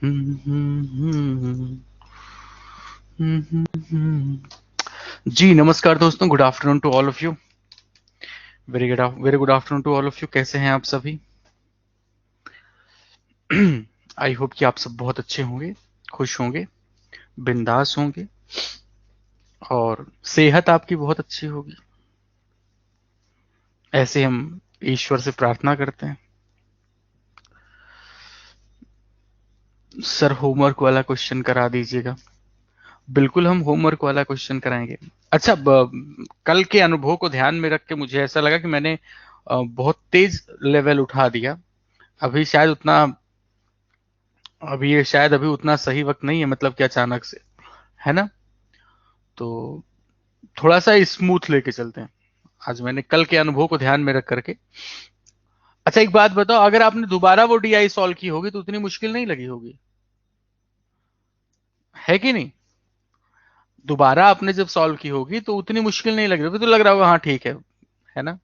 जी नमस्कार दोस्तों, good afternoon to all of you. Very good afternoon to all of you. कैसे हैं आप सभी? आई होप कि आप सब बहुत अच्छे होंगे, खुश होंगे, बिंदास होंगे और सेहत आपकी बहुत अच्छी होगी। ऐसे हम ईश्वर से प्रार्थना करते हैं। सर होमवर्क वाला क्वेश्चन करा दीजिएगा। बिल्कुल हम होमवर्क वाला क्वेश्चन कराएंगे। अच्छा, कल के अनुभव को ध्यान में रख के मुझे ऐसा लगा कि मैंने बहुत तेज लेवल उठा दिया। अभी शायद उतना अभी ये शायद अभी उतना सही वक्त नहीं है, मतलब कि अचानक से, है ना? तो थोड़ा सा स्मूथ लेके चलते हैं। आज मैंने कल के अनुभव को ध्यान में रख करके। अच्छा एक बात बताओ, अगर आपने दोबारा वो डीआई सॉल्व की होगी तो उतनी मुश्किल नहीं लगी होगी, है कि नहीं? दोबारा आपने जब सॉल्व की होगी तो उतनी मुश्किल नहीं लग रही, तो लग रहा होगा हाँ ठीक है ना?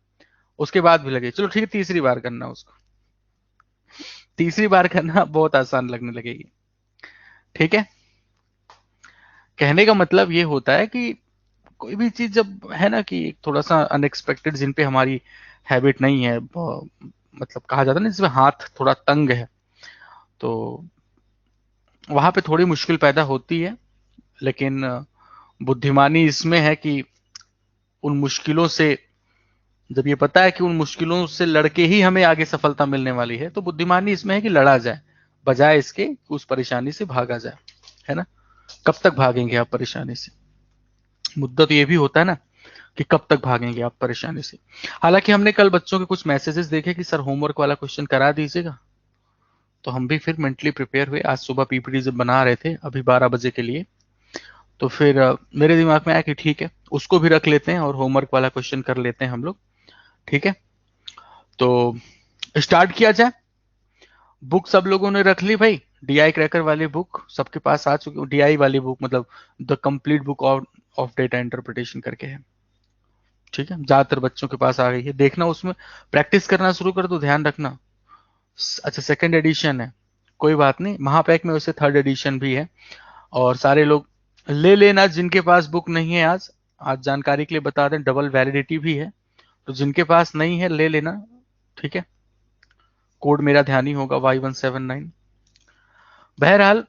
उसके बाद भी लगे, चलो ठीक है, तीसरी बार करना उसको। तीसरी बार करना बहुत आसान लगने लगेगी। ठीक है। कहने का मतलब ये होता है कि कोई भी चीज जब है ना कि थोड़ा सा अनएक्सपेक्टेड, जिन पे हमारी हैबिट नहीं है, मतलब कहा जाता है ना जिसमें हाथ थोड़ा तंग है, तो वहां पे थोड़ी मुश्किल पैदा होती है। लेकिन बुद्धिमानी इसमें है कि उन मुश्किलों से, जब ये पता है कि उन मुश्किलों से लड़के ही हमें आगे सफलता मिलने वाली है, तो बुद्धिमानी इसमें है कि लड़ा जाए, बजाय इसके कि उस परेशानी से भागा जाए। है ना? कब तक भागेंगे आप परेशानी से? मुद्दा तो ये भी होता है ना कि कब तक भागेंगे आप परेशानी से। हालांकि हमने कल बच्चों के कुछ मैसेजेस देखे कि सर होमवर्क वाला क्वेश्चन करा दीजिएगा, तो हम भी फिर मेंटली प्रिपेयर हुए। आज सुबह पीपीटी जब बना रहे थे अभी 12 बजे के लिए, तो फिर मेरे दिमाग में आया कि ठीक है, उसको भी रख लेते हैं और होमवर्क वाला क्वेश्चन कर लेते हैं हम लोग। ठीक है, तो स्टार्ट किया जाए। बुक सब लोगों ने रख ली भाई? डीआई क्रैकर वाली बुक सबके पास आ चुकी? डीआई वाली बुक मतलब the complete book of data interpretation करके है। ठीक है, ज्यादातर बच्चों के पास आ गई है। देखना, उसमें प्रैक्टिस करना शुरू कर दो, ध्यान रखना। अच्छा, सेकंड एडिशन है, कोई बात नहीं, महापैक में वैसे थर्ड एडिशन भी है। और सारे लोग ले लेना जिनके पास बुक नहीं है। आज आज जानकारी के लिए बता दें, डबल वैलिडिटी भी है, तो जिनके पास नहीं है ले लेना। ठीक है, कोड मेरा ध्यान ही होगा Y179। बहरहाल,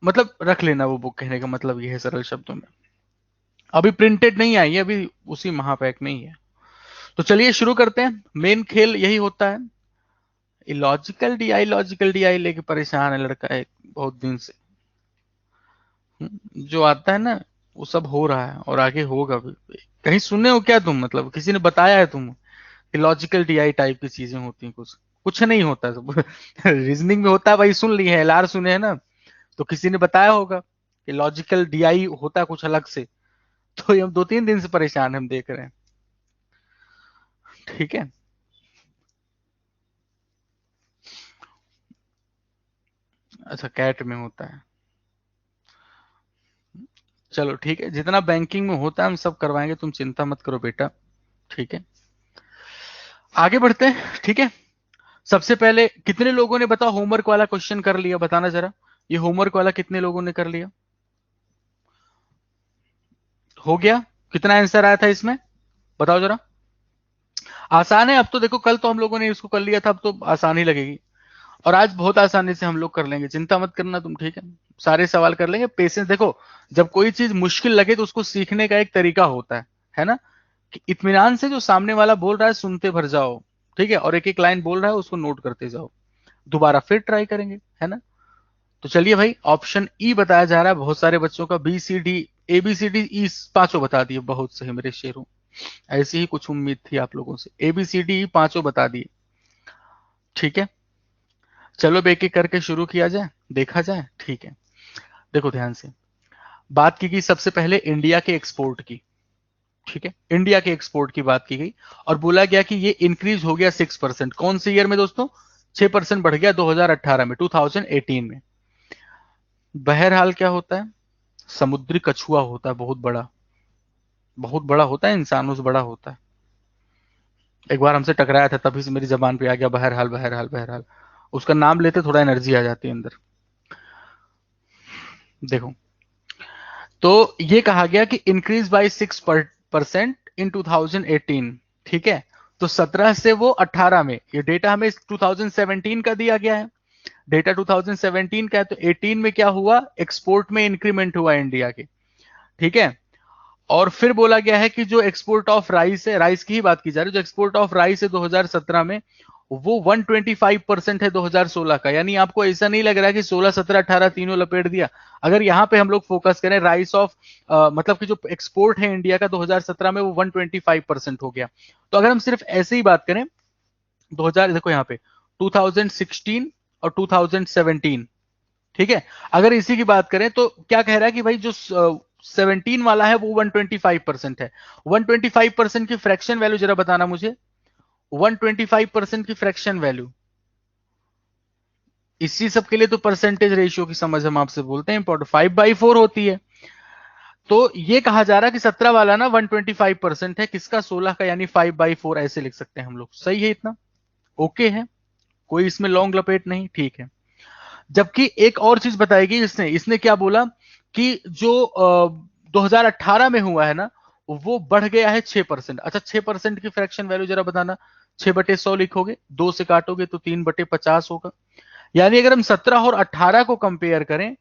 मतलब रख लेना वो बुक, कहने का मतलब ये है सरल शब्दों में। अभी प्रिंटेड नहीं आई है, अभी उसी महापैक में ही है। तो चलिए शुरू करते हैं। मेन खेल यही होता है। लॉजिकल डीआई लेके परेशान है लड़का एक बहुत दिन से। जो आता है ना, वो सब हो रहा है और आगे होगा भी। कहीं सुने हो क्या तुम? मतलब किसी ने बताया है तुम कि लॉजिकल डीआई टाइप की चीजें होती हैं? कुछ कुछ नहीं होता है सब। रीजनिंग में होता है भाई, सुन ली है, एलआर सुने हैं ना, तो किसी ने बताया होगा कि लॉजिकल डीआई होता है कुछ अलग से। तो ये हम 2-3 दिन से परेशान हम देख रहे हैं। ठीक है। अच्छा, कैट में होता है? चलो ठीक है, जितना बैंकिंग में होता है हम सब करवाएंगे, तुम चिंता मत करो बेटा। ठीक है, आगे बढ़ते हैं। ठीक है, सबसे पहले कितने लोगों ने बताओ होमवर्क वाला क्वेश्चन कर लिया? बताना जरा, ये होमवर्क वाला कितने लोगों ने कर लिया? हो गया? कितना आंसर आया था इसमें, बताओ जरा। आसान है अब तो, देखो कल तो हम लोगों ने इसको कर लिया था, अब तो आसान ही लगेगी। और आज बहुत आसानी से हम लोग कर लेंगे, चिंता मत करना तुम। ठीक है, सारे सवाल कर लेंगे। पेशेंस देखो, जब कोई चीज मुश्किल लगे तो उसको सीखने का एक तरीका होता है ना? कि इत्मीनान से जो सामने वाला बोल रहा है सुनते भर जाओ। ठीक है, और एक एक लाइन बोल रहा है उसको नोट करते जाओ, दोबारा फिर ट्राई करेंगे, है ना? तो चलिए भाई, ऑप्शन ई बताया जा रहा है बहुत सारे बच्चों का। B C D, A B C D E पांचों बता दिए, बहुत सही मेरे शेरों। ऐसी ही कुछ उम्मीद थी आप लोगों से। ए बी सी डी ई पांचों बता दिए। ठीक है, चलो अब एक एक करके शुरू किया जाए, देखा जाए। ठीक है, देखो ध्यान से। बात की गई सबसे पहले इंडिया के एक्सपोर्ट की। ठीक है, इंडिया के एक्सपोर्ट की बात की गई और बोला गया कि ये इंक्रीज हो गया 6%। कौन से ईयर में दोस्तों? 6% बढ़ गया 2018 में, 2018 में। बहरहाल क्या होता है? समुद्री कछुआ होता है, बहुत बड़ा, बहुत बड़ा होता है, इंसानों से बड़ा होता है। एक बार हमसे टकराया था, तभी से मेरी जबान पे आ गया बहरहाल बहरहाल बहरहाल। उसका नाम लेते थोड़ा एनर्जी आ जाती है अंदर। देखो, तो ये कहा गया कि इंक्रीज बाय 6% इन 2018, ठीक है। तो 17 से वो 18 में, ये डेटा हमें 2017 का दिया गया है, डेटा 2017 का है, तो 18 में क्या हुआ, एक्सपोर्ट में इंक्रीमेंट हुआ इंडिया के, ठीक है। और फिर बोला गया है कि जो एक्सपोर्ट ऑफ राइस है, राइस की ही बात की जा रही है, जो एक्सपोर्ट ऑफ राइस है 2017 में, वो 125% है 2016 का। यानी आपको ऐसा नहीं लग रहा है कि 16, 17, 18 तीनों लपेट दिया। अगर यहां पे हम लोग फोकस करें राइस ऑफ मतलब कि जो एक्सपोर्ट है इंडिया का 2017 में, वो 125% हो गया। तो अगर हम सिर्फ ऐसे ही बात करें 2000, देखो यहाँ पे 2016 और 2017, ठीक है। अगर इसी की बात करें तो क्या कह रहा है कि भाई जो 17 वाला है वो 125% है। 125% की फ्रैक्शन वैल्यू जरा बताना मुझे, 125% की फ्रैक्शन वैल्यू। इसी सब के लिए तो परसेंटेज रेशियो की समझ हम आपसे बोलते हैं इंपॉर्टेंट, 5/4 होती है। तो ये कहा जा रहा है कि 17 वाला ना 125% है, किसका, 16 का, यानी 5/4 ऐसे लिख सकते हैं हम लोग। सही है इतना? ओके है, कोई इसमें लॉन्ग लपेट नहीं, ठीक है। जबकि एक और चीज बताएगी इसने इसने क्या बोला कि जो 2018 में हुआ है ना, वो बढ़ गया है 6%। अच्छा, 6% की फ्रैक्शन वैल्यू जरा बताना। 6/100 लिखोगे, 2 से काटोगे तो 3/50 होगा। यानी अगर हम 17 और 18 को कंपेयर करें,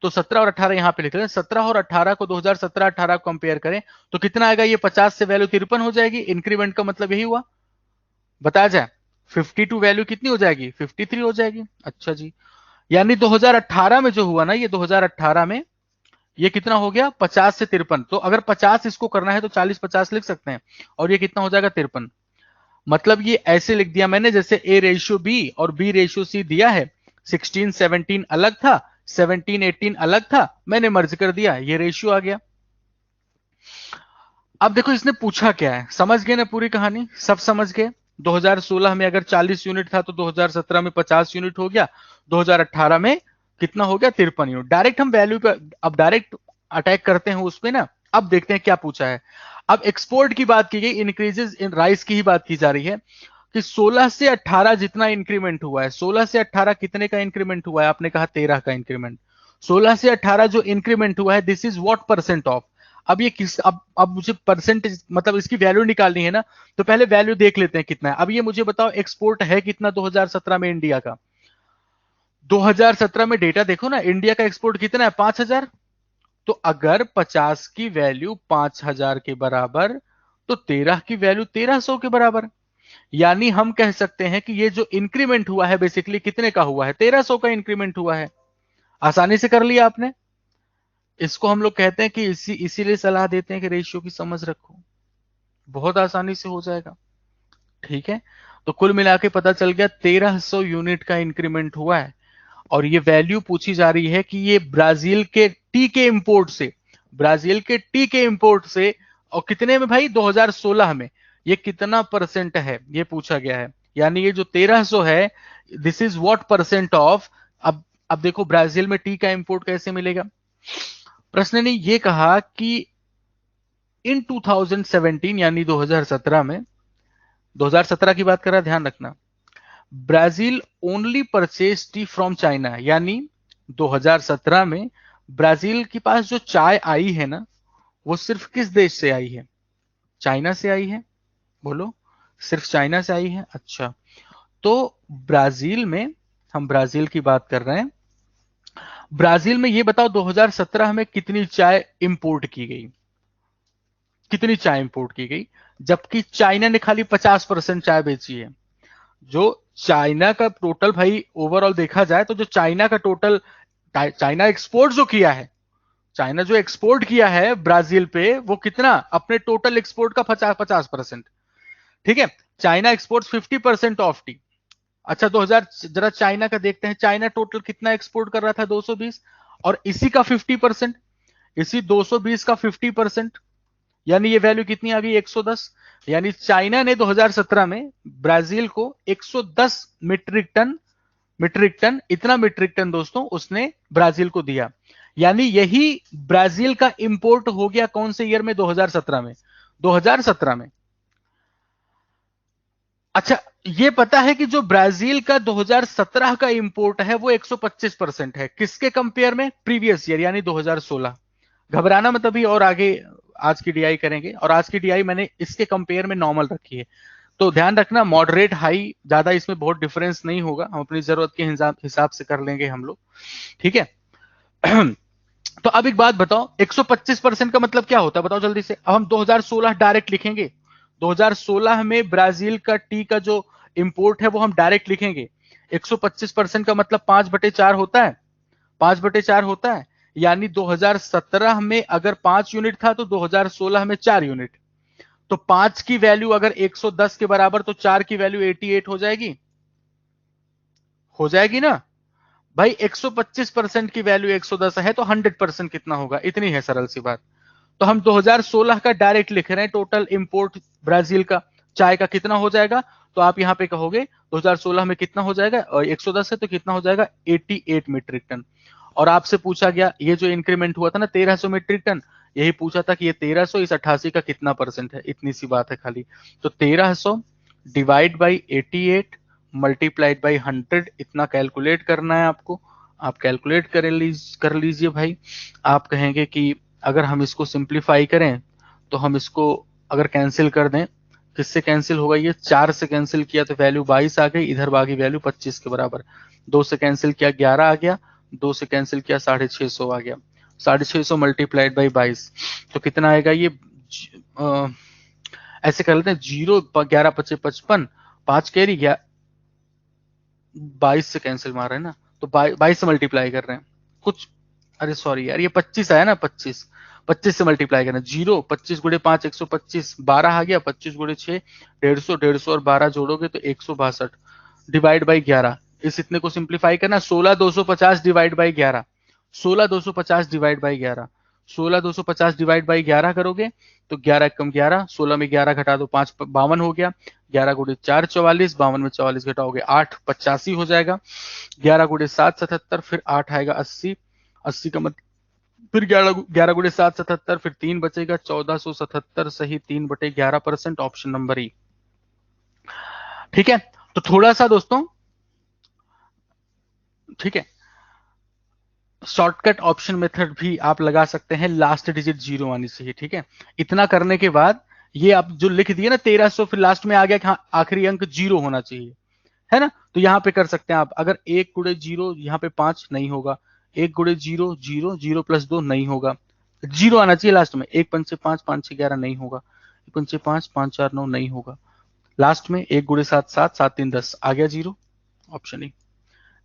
तो 17 और 18 यहां पे लिख रहे हैं, 17 और 18 को 2017-18 को कंपेयर करें तो कितना आएगा, ये 50 से वैल्यू 53 हो जाएगी। इंक्रीमेंट का मतलब यही हुआ, बताया जाए 52 वैल्यू कितनी हो जाएगी, 53 हो जाएगी। अच्छा जी, यानी 2018 में जो हुआ ना, ये 2018 में ये कितना हो गया, 50 से 53। तो अगर 50 इसको करना है तो 40-50 लिख सकते हैं, और ये कितना हो जाएगा, 53। मतलब ये ऐसे लिख दिया मैंने जैसे A/B और B/C दिया है। 16-17 अलग था, 17-18 अलग था, मैंने मर्ज कर दिया, ये रेशियो आ गया। अब देखो इसने पूछा क्या है, समझ गए ना पूरी कहानी, सब समझ गए। 2016 में अगर 40 यूनिट था तो 2017 में 50 यूनिट हो गया, 2018 में कितना हो गया, 53 यूनिट। डायरेक्ट हम वैल्यू पे अब डायरेक्ट अटैक करते हैं उस पे ना। अब देखते हैं क्या पूछा है। अब एक्सपोर्ट की बात की गई, इंक्रीजेस इन राइस की ही बात की जा रही है कि 16 से 18 जितना इंक्रीमेंट हुआ है, 16 से 18 कितने का इंक्रीमेंट हुआ है, आपने कहा 13 का इंक्रीमेंट। 16 से 18 जो इंक्रीमेंट हुआ है, this is what percent of. अब ये किस, अब मुझे परसेंटेज मतलब इसकी वैल्यू निकालनी है ना, तो पहले वैल्यू देख लेते हैं कितना है। अब ये मुझे बताओ एक्सपोर्ट है कितना 2017 में इंडिया का। 2017 में डेटा देखो ना, इंडिया का एक्सपोर्ट कितना है, 5,000। तो अगर 50 की वैल्यू 5,000 के बराबर, तो 13 की वैल्यू 1,300 के बराबर। यानी हम कह सकते हैं कि ये जो इंक्रीमेंट हुआ है बेसिकली कितने का हुआ है, 1,300 का इंक्रीमेंट हुआ है। आसानी से कर लिया आपने। इसको हम लोग कहते हैं कि इसीलिए सलाह देते हैं कि रेशियो की समझ रखो, बहुत आसानी से हो जाएगा, ठीक है। तो कुल मिला के पता चल गया 1,300 यूनिट का इंक्रीमेंट हुआ है। और ये वैल्यू पूछी जा रही है कि ये ब्राजील के टी के इंपोर्ट से, ब्राजील के टी के इंपोर्ट से, और कितने में भाई, 2016 में, ये कितना परसेंट है ये पूछा गया है। यानी ये जो 1,300 है, this is what percent of. अब देखो ब्राजील में टी का इंपोर्ट कैसे मिलेगा। प्रश्न ने ये कहा कि इन 2017 यानी 2017 में, 2017 की बात कर रहा है, ध्यान रखना, Brazil only purchase T from China. यानी 2017 में ब्राजील के पास जो चाय आई है ना, वो सिर्फ किस देश से आई है, चाइना से आई है। बोलो, सिर्फ चाइना से आई है। अच्छा, तो ब्राजील में, हम ब्राजील की बात कर रहे हैं, ब्राजील में ये बताओ 2017 में कितनी चाय इंपोर्ट की गई, कितनी चाय इंपोर्ट की गई, जबकि चाइना ने खाली 50% चाय बेची है। जो चाइना का टोटल भाई ओवरऑल देखा जाए तो जो चाइना का टोटल, चाइना एक्सपोर्ट जो किया है, चाइना जो एक्सपोर्ट किया है ब्राजील पे, वो कितना, अपने टोटल एक्सपोर्ट का 50%, ठीक है। China export 50% of T. अच्छा, 2000 जरा चाइना का देखते हैं, चाइना टोटल कितना एक्सपोर्ट कर रहा था, 220, और इसी का 50%, इसी 220 का 50%, यानी ये वैल्यू कितनी आ गई, 110। यानी चाइना ने 2017 में ब्राजील को 110 मीट्रिक टन, इतना मीट्रिक टन दोस्तों उसने ब्राजील को दिया। यानी यही ब्राजील का इंपोर्ट हो गया कौन से ईयर में, 2017 में। 2017 में अच्छा, ये पता है कि जो ब्राजील का 2017 का इंपोर्ट है वो 125% है, किसके कंपेयर में? प्रीवियस ईयर यानी 2016। घबराना मत, अभी और आगे आज की डीआई करेंगे, और आज की डीआई मैंने इसके कंपेयर में नॉर्मल रखी है। तो ध्यान रखना, मॉडरेट हाई ज्यादा इसमें बहुत डिफरेंस नहीं होगा, हम अपनी जरूरत के हिसाब से कर लेंगे हम लोग, ठीक है। तो अब एक बात बताओ, 125% का मतलब क्या होता है बताओ जल्दी से। अब हम 2016 डायरेक्ट लिखेंगे, 2016 में ब्राजील का टी का जो इंपोर्ट है वो हम डायरेक्ट लिखेंगे। 125% का मतलब 5/4 होता है, 5/4 होता है। यानी 2017 में अगर 5 यूनिट था तो 2016 में 4 यूनिट। तो 5 की वैल्यू अगर 110 के बराबर, तो 4 की वैल्यू 88 हो जाएगी, हो जाएगी ना भाई। 125% की वैल्यू 110 है तो 100% कितना होगा, इतनी है सरल सी बात। तो हम 2016 का डायरेक्ट लिख रहे हैं, टोटल इंपोर्ट ब्राजील का चाय का कितना हो जाएगा। तो आप यहां पे कहोगे 2016 में कितना हो जाएगा, और 110 है तो कितना हो जाएगा, 88 मीट्रिक टन। और आपसे पूछा गया ये जो इंक्रीमेंट हुआ था ना 1300 मीट्रिक टन, यही पूछा था कि ये 1300 इस 88 का कितना परसेंट है, इतनी सी बात है खाली। तो 1300 डिवाइड बाई 88 मल्टीप्लाइड बाई 100, इतना कैलकुलेट करना है आपको। आप कैलकुलेट कर लीजिए भाई। आप कहेंगे कि अगर हम इसको सिंप्लीफाई करें तो हम इसको अगर कैंसिल कर दें, किससे कैंसिल होगा, ये 4 से कैंसिल किया तो वैल्यू 22 आ गई, इधर बाकी वैल्यू 25 के बराबर। 2 से कैंसिल किया 11 आ गया, 2 से कैंसिल किया 650 आ गया। 650 मल्टीप्लाइड बाई 22 तो कितना आएगा ये, आ, ऐसे कर लेते हैं, 0 11 25 55, 5 कैरी गया, 22 से कैंसिल मार रहे हैं ना, तो 22 से मल्टीप्लाई कर रहे हैं कुछ। अरे सॉरी यार, ये 25 आया ना, 25, 25 से मल्टीप्लाई करना, 0 25 × 5 125, 12 आ गया, 25 × 6 150, 150 और 12 जोड़ोगे तो 162 डिवाइड बाई 11, इस इतने को सिंप्लीफाई करना, 16 250 divide by 11, 16 250 divide by 11, 16 250 divide by 11 करोगे तो 11 कम 11, 16 में 11 घटा दो 5 52 हो गया, 11 × 4 44, 52 में 44 घटाओगे 8 85 हो जाएगा, 11 × 7 77, फिर 8 आएगा 80, 80 का मतलब फिर 11 × 7 77, फिर 3 बचेगा 1477, सही 3/11%, ऑप्शन नंबर ई। ठीक है, तो थोड़ा सा दोस्तों, ठीक है, शॉर्टकट ऑप्शन मेथड भी आप लगा सकते हैं, लास्ट डिजिट 0 आनी चाहिए, ठीक है। इतना करने के बाद ये आप जो लिख दिए ना 1300, फिर लास्ट में आ गया कि हाँ आखिरी अंक 0 होना चाहिए, है ना। तो यहां पे कर सकते हैं आप, अगर 1 × 0 यहाँ पे 5 नहीं होगा, 1 × 0 0, 0 + 2 नहीं होगा, 0 आना चाहिए लास्ट में, 1 × 5 5, 5 × 6 11 नहीं होगा, 1 × 5 5 4 9 नहीं होगा, लास्ट में 1 × 7 7, 7 3 10 आ गया 0, ऑप्शन ई।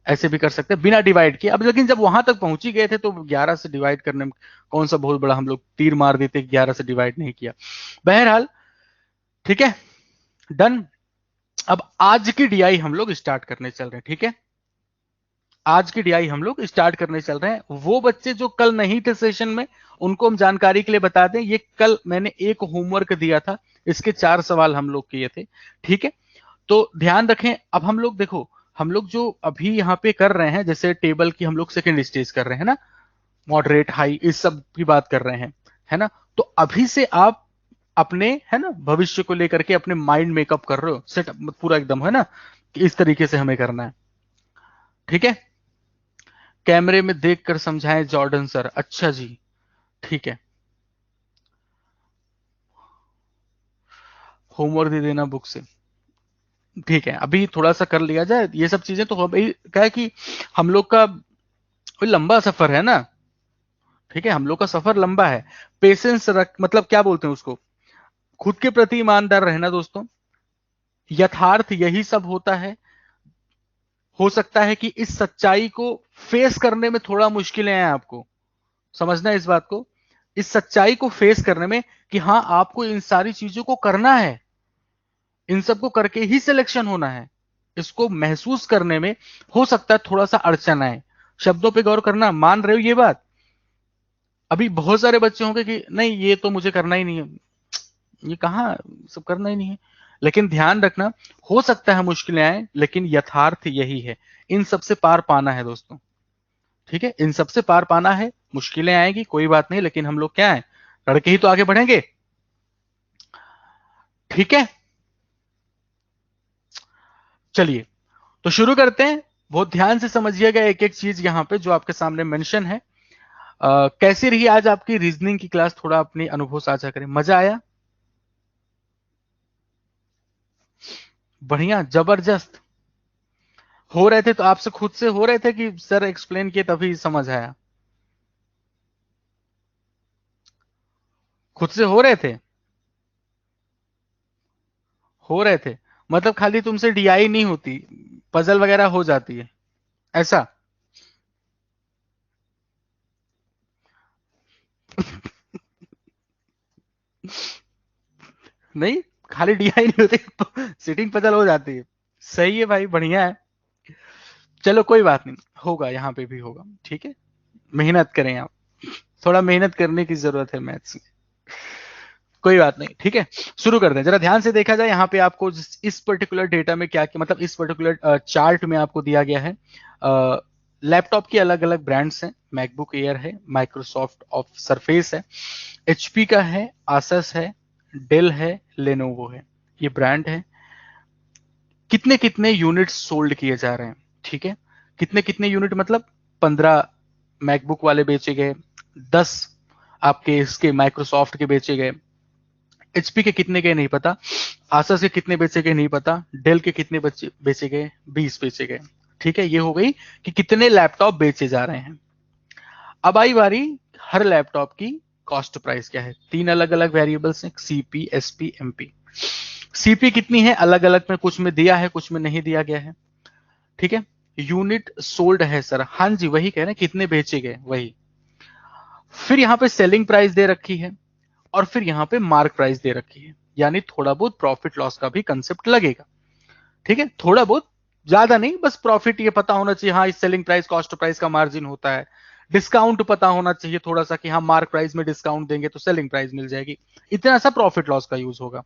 ऐसे भी कर सकते हैं बिना डिवाइड किए। अब लेकिन जब वहां तक पहुंच ही गए थे तो 11 से डिवाइड करने में कौन सा बहुत बड़ा हम लोग तीर मार देते, 11 से डिवाइड नहीं किया। बहरहाल ठीक है, डन। अब आज की डीआई हम लोग स्टार्ट करने चल रहे हैं, ठीक है। आज की डीआई हम लोग स्टार्ट करने चल रहे हैं। वो बच्चे जो कल नहीं थे सेशन में, उनको हम जानकारी के लिए बता दें, ये कल मैंने एक होमवर्क दिया था, इसके 4 सवाल हम लोग किए थे, ठीक है। तो ध्यान रखें, अब हम लोग देखो, हम लोग जो अभी यहाँ पे कर रहे हैं, जैसे टेबल की हम लोग सेकंड स्टेज कर रहे हैं ना, मॉडरेट हाई इस सब की बात कर रहे हैं, है ना। तो अभी से आप अपने, है ना, भविष्य को लेकर के अपने माइंड मेकअप कर रहे हो, सेटअप पूरा एकदम, है ना, कि इस तरीके से हमें करना है, ठीक है। कैमरे में देखकर समझाएं जॉर्डन सर, अच्छा जी, ठीक है। होमवर्क दे देना बुक से, ठीक है, अभी थोड़ा सा कर लिया जाए ये सब चीजें। तो अभी क्या है कि हम लोग का कोई लंबा सफर है ना, ठीक है, हम लोग का सफर लंबा है। पेशेंस रख, मतलब क्या बोलते हैं उसको, खुद के प्रति ईमानदार रहना दोस्तों। यथार्थ यही सब होता है। हो सकता है कि इस सच्चाई को फेस करने में थोड़ा मुश्किलें हैं आपको, समझना है इस बात को, इस सच्चाई को फेस करने में, कि हाँ आपको इन सारी चीजों को करना है, इन सबको करके ही सिलेक्शन होना है, इसको महसूस करने में हो सकता है थोड़ा सा अड़चन आए। शब्दों पे गौर करना, मान रहे हो ये बात। अभी बहुत सारे बच्चे होंगे कि नहीं ये तो मुझे करना ही नहीं है, ये कहाँ सब करना ही नहीं है। लेकिन ध्यान रखना, हो सकता है मुश्किलें आए, लेकिन यथार्थ यही है, इन सबसे पार पाना है दोस्तों, ठीक है, इन सबसे पार पाना है। मुश्किलें आएगी कोई बात नहीं, लेकिन हम लोग क्या है, लड़के ही तो आगे बढ़ेंगे, ठीक है। चलिए तो शुरू करते हैं। बहुत ध्यान से समझिएगा एक एक चीज यहाँ पे जो आपके सामने मेंशन है। कैसी रही आज आपकी रीजनिंग की क्लास, थोड़ा अपनी अनुभव साझा करें। मजा आया? बढ़िया, जबरदस्त। हो रहे थे तो आपसे खुद से हो रहे थे कि सर एक्सप्लेन किए तभी समझ आया? खुद से हो रहे थे? हो रहे थे मतलब खाली तुमसे डीआई नहीं होती, पजल वगैरह हो जाती है ऐसा? नहीं, खाली डीआई नहीं होती तो सिटिंग पजल हो जाती है। सही है भाई, बढ़िया है। चलो कोई बात नहीं, होगा यहाँ पे भी होगा, ठीक है। मेहनत करें आप, थोड़ा मेहनत करने की जरूरत है मैथ्स में। कोई बात नहीं, ठीक है। शुरू करते हैं। जरा ध्यान से देखा जाए यहाँ पे आपको इस पर्टिकुलर डेटा में क्या क्या मतलब इस पर्टिकुलर चार्ट में आपको दिया गया है। लैपटॉप के अलग अलग ब्रांड्स हैं। मैकबुक एयर है, माइक्रोसॉफ्ट ऑफ सरफेस है, एचपी का है, आसस है, डेल है, लेनोवो है। ये ब्रांड है। कितने कितने यूनिट सोल्ड किए जा रहे हैं, ठीक है। कितने कितने यूनिट मतलब 15 मैकबुक वाले बेचे गए, 10 आपके इसके माइक्रोसॉफ्ट के बेचे गए, एचपी के कितने गए नहीं पता, आसस के कितने बेचे गए नहीं पता, डेल के कितने बेचे गए, 20 बेचे गए। ठीक है, ये हो गई कि कितने लैपटॉप बेचे जा रहे हैं। अब आई बारी हर लैपटॉप की कॉस्ट प्राइस क्या है। तीन अलग अलग वेरिएबल्स हैं, सीपी, एसपी, एमपी। सीपी कितनी है अलग अलग में, कुछ में दिया है कुछ में नहीं दिया गया है, ठीक है। यूनिट सोल्ड है सर, हाँ जी वही कह रहे हैं, कितने बेचे गए वही। फिर यहाँ पे सेलिंग प्राइस दे रखी है और फिर यहाँ पे मार्क प्राइस दे रखी है, यानी थोड़ा बहुत प्रॉफिट लॉस का भी कंसेप्ट लगेगा, ठीक है। थोड़ा बहुत, ज्यादा नहीं, बस प्रॉफिट ये पता होना चाहिए, हाँ इस सेलिंग प्राइस कॉस्ट प्राइस का मार्जिन होता है। डिस्काउंट पता होना चाहिए थोड़ा सा कि हाँ मार्क प्राइस में डिस्काउंट देंगे तो सेलिंग प्राइस मिल जाएगी। इतना सा प्रॉफिट लॉस का यूज होगा।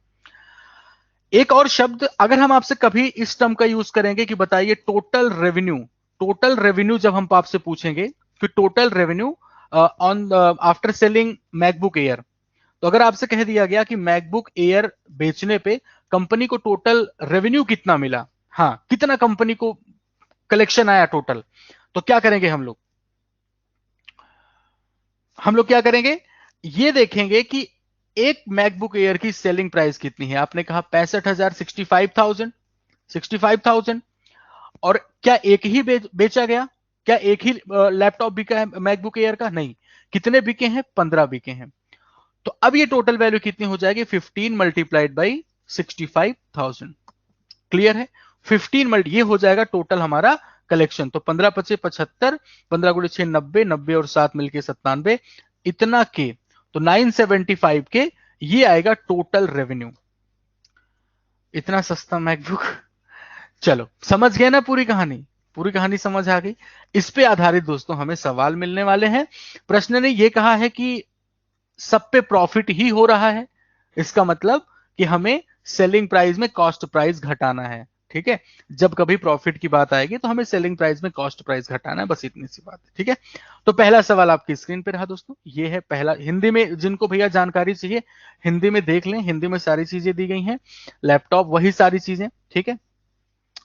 एक और शब्द अगर हम आपसे कभी इस टर्म का यूज करेंगे कि बताइए टोटल रेवेन्यू। टोटल रेवेन्यू जब हम आपसे पूछेंगे कि total revenue on after selling MacBook air, तो अगर आपसे कह दिया गया कि मैकबुक एयर बेचने पे कंपनी को टोटल रेवेन्यू कितना मिला, हाँ कितना कंपनी को कलेक्शन आया टोटल, तो क्या करेंगे हम लोग? हम लोग क्या करेंगे, ये देखेंगे कि एक मैकबुक एयर की सेलिंग प्राइस कितनी है। आपने कहा 65,000, 65,000, 65,000। और क्या एक ही बेचा गया? क्या एक ही लैपटॉप बिका है मैकबुक एयर का? नहीं। कितने बिके हैं? 15 बिके हैं। तो अब ये टोटल वैल्यू कितनी हो जाएगी? 15 मल्टीप्लाइड बाई 65,000। क्लियर है? 15 मल्टी ये हो जाएगा टोटल हमारा कलेक्शन। तो 15 पचे 75, 15 गुणे 6 90, 90 और 7 मिलके 97, इतना के, तो 975 के ये आएगा टोटल रेवेन्यू। इतना सस्ता मैकबुक। चलो समझ गए ना पूरी कहानी? पूरी कहानी समझ आ गई। इस पे आधारित दोस्तों हमें सवाल मिलने वाले हैं। प्रश्न ने यह कहा है कि सब पे प्रॉफिट ही हो रहा है, इसका मतलब कि हमें सेलिंग प्राइस में कॉस्ट प्राइस घटाना है, ठीक है। जब कभी प्रॉफिट की बात आएगी तो हमें सेलिंग प्राइस में कॉस्ट प्राइस घटाना है, बस इतनी सी बात है, ठीक है। तो पहला सवाल आपकी स्क्रीन पे रहा दोस्तों, ये है पहला। हिंदी में जिनको भैया जानकारी चाहिए हिंदी में देख लें, हिंदी में सारी चीजें दी गई हैं, लैपटॉप वही सारी चीजें, ठीक है।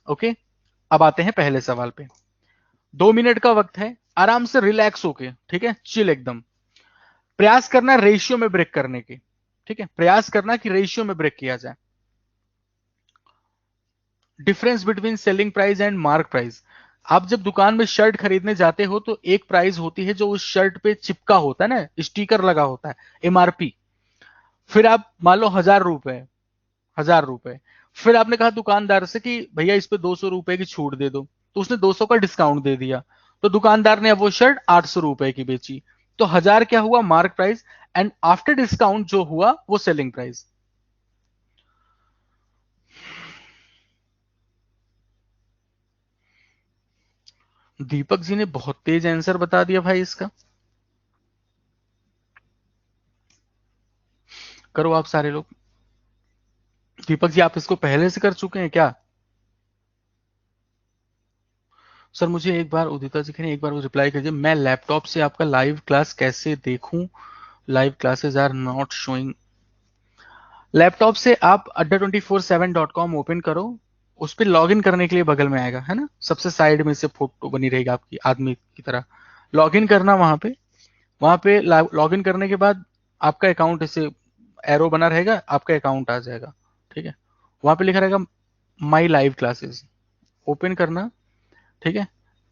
ओके, अब आते हैं पहले सवाल पे। 2 मिनट का वक्त है, आराम से रिलैक्स होके, ठीक है, चिल एकदम। प्रयास करना रेशियो में ब्रेक करने की, ठीक है, प्रयास करना कि रेशियो में ब्रेक किया जाए। Difference between selling price and mark price. आप जब दुकान में शर्ट खरीदने जाते हो तो एक प्राइस होती है जो उस शर्ट पे चिपका होता है ना, स्टिकर लगा होता है, एमआरपी। फिर आप मान लो 1,000 रुपए, 1,000 रुपए, फिर आपने कहा दुकानदार से कि भैया इस पे 200 रुपए की छूट दे दो, तो उसने 200 का डिस्काउंट दे दिया, तो दुकानदार ने अब वो शर्ट 800 रुपए की बेची। तो 1,000 क्या हुआ? Mark price. And after discount जो हुआ वो सेलिंग प्राइस। दीपक जी ने बहुत तेज आंसर बता दिया भाई इसका। करो आप सारे लोग। दीपक जी आप इसको पहले से कर चुके हैं क्या? सर मुझे एक बार उदिता जी ने एक बार वो रिप्लाई कीजिए, मैं लैपटॉप से आपका लाइव क्लास कैसे देखूं? Live classes are not showing. Laptop से आप adda247.com ओपन करो, उस पर लॉग इन करने के लिए बगल में आएगा, है ना, सबसे साइड में से फोटो बनी रहेगी आपकी आदमी की तरह। लॉग इन करना वहां पे लॉग इन करने के बाद आपका अकाउंट ऐसे एरो बना रहेगा, आपका अकाउंट आ जाएगा। ठीक है, वहां पे लिखा रहेगा माई लाइव क्लासेस, ओपन करना। ठीक है,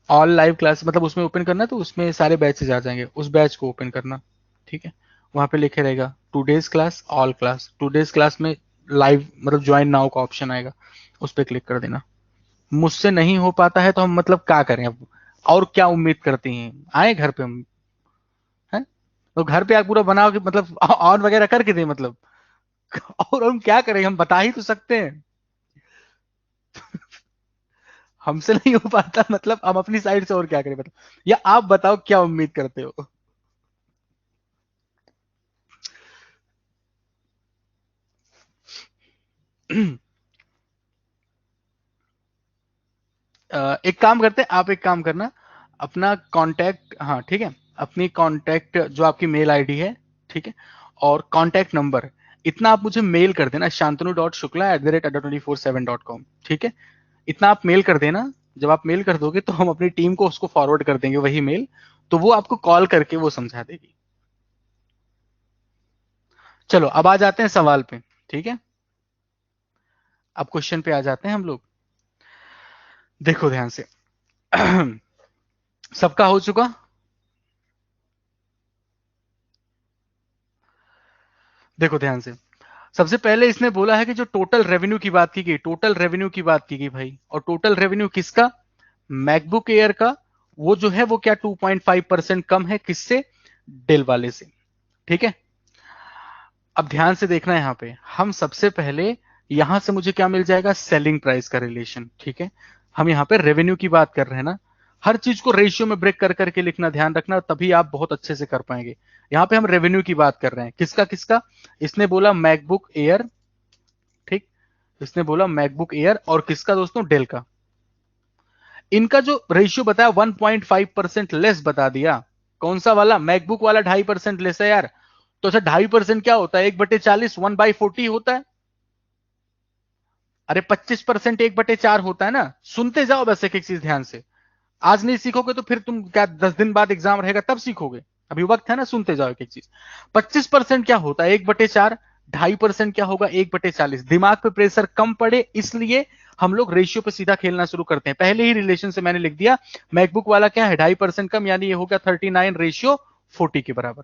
ऑल लाइव क्लास मतलब उसमें ओपन करना, तो उसमें सारे बैचेज आ जाएंगे, उस बैच को ओपन करना। ठीक है, वहां पे लिखे रहेगा today's class all class, today's class में लाइव मतलब ज्वाइन नाउ का ऑप्शन आएगा, उस पर क्लिक कर देना। मुझसे नहीं हो पाता है तो हम मतलब क्या करें अब, और क्या उम्मीद करती हैं, आए घर पे हम, हैं, तो घर पे आप पूरा बनाओ कि मतलब ऑन वगैरह करके दे मतलब और हम क्या करें, हम बता ही तो सकते हैं। हमसे नहीं हो पाता मतलब हम अपनी साइड से और क्या करें मतलब, या आप बताओ क्या उम्मीद करते हो। एक काम करते हैं, आप एक काम करना, अपना कांटेक्ट, हाँ ठीक है, अपनी कांटेक्ट जो आपकी मेल आईडी है, ठीक है, और कांटेक्ट नंबर, इतना आप मुझे मेल कर देना, shantanu.shukla@adda24/7.com। ठीक है, इतना आप मेल कर देना। जब आप मेल कर दोगे तो हम अपनी टीम को उसको फॉरवर्ड कर देंगे वही मेल, तो वो आपको कॉल करके वो समझा देगी। चलो अब आ जाते हैं सवाल पे। ठीक है, अब क्वेश्चन पे आ जाते हैं हम लोग। देखो ध्यान से। सबका हो चुका। देखो ध्यान से, सबसे पहले इसने बोला है कि जो टोटल रेवेन्यू की बात की गई, टोटल रेवेन्यू की बात की गई भाई, और टोटल रेवेन्यू किसका, मैकबुक एयर का, वो जो है वो क्या 2.5% कम है, किससे, डेल वाले से। ठीक है, अब ध्यान से देखना है यहाँ पे, हम सबसे पहले यहां से मुझे क्या मिल जाएगा, सेलिंग प्राइस का रिलेशन। ठीक है, हम यहाँ पे रेवेन्यू की बात कर रहे हैं ना, हर चीज को रेशियो में ब्रेक कर करके लिखना, ध्यान रखना, तभी आप बहुत अच्छे से कर पाएंगे। यहाँ पे हम रेवेन्यू की बात कर रहे हैं, किसका किसका, इसने बोला मैकबुक एयर, ठीक, इसने बोला मैकबुक एयर, और किसका दोस्तों, डेल का। इनका जो रेशियो बताया 1.5% लेस बता दिया, कौन सा वाला, मैकबुक वाला 2.5% लेस है यार। तो अच्छा 2.5% क्या होता है, 1/40, 1/40 होता है। अरे 25% 1/4 होता है ना, सुनते जाओ बस एक एक चीज ध्यान से। आज नहीं सीखोगे तो फिर तुम क्या 10 दिन बाद एग्जाम रहेगा तब सीखोगे, अभी वक्त है ना, सुनते जाओ एक एक चीज। 25% क्या होता है, 1/4, 2.5% क्या होगा, 1/40। दिमाग पे प्रेशर कम पड़े इसलिए हम लोग रेशियो पे सीधा खेलना शुरू करते हैं, पहले ही रिलेशन से मैंने लिख दिया, मैकबुक वाला क्या है 2.5% कम, यानी ये हो गया 39/40 के बराबर।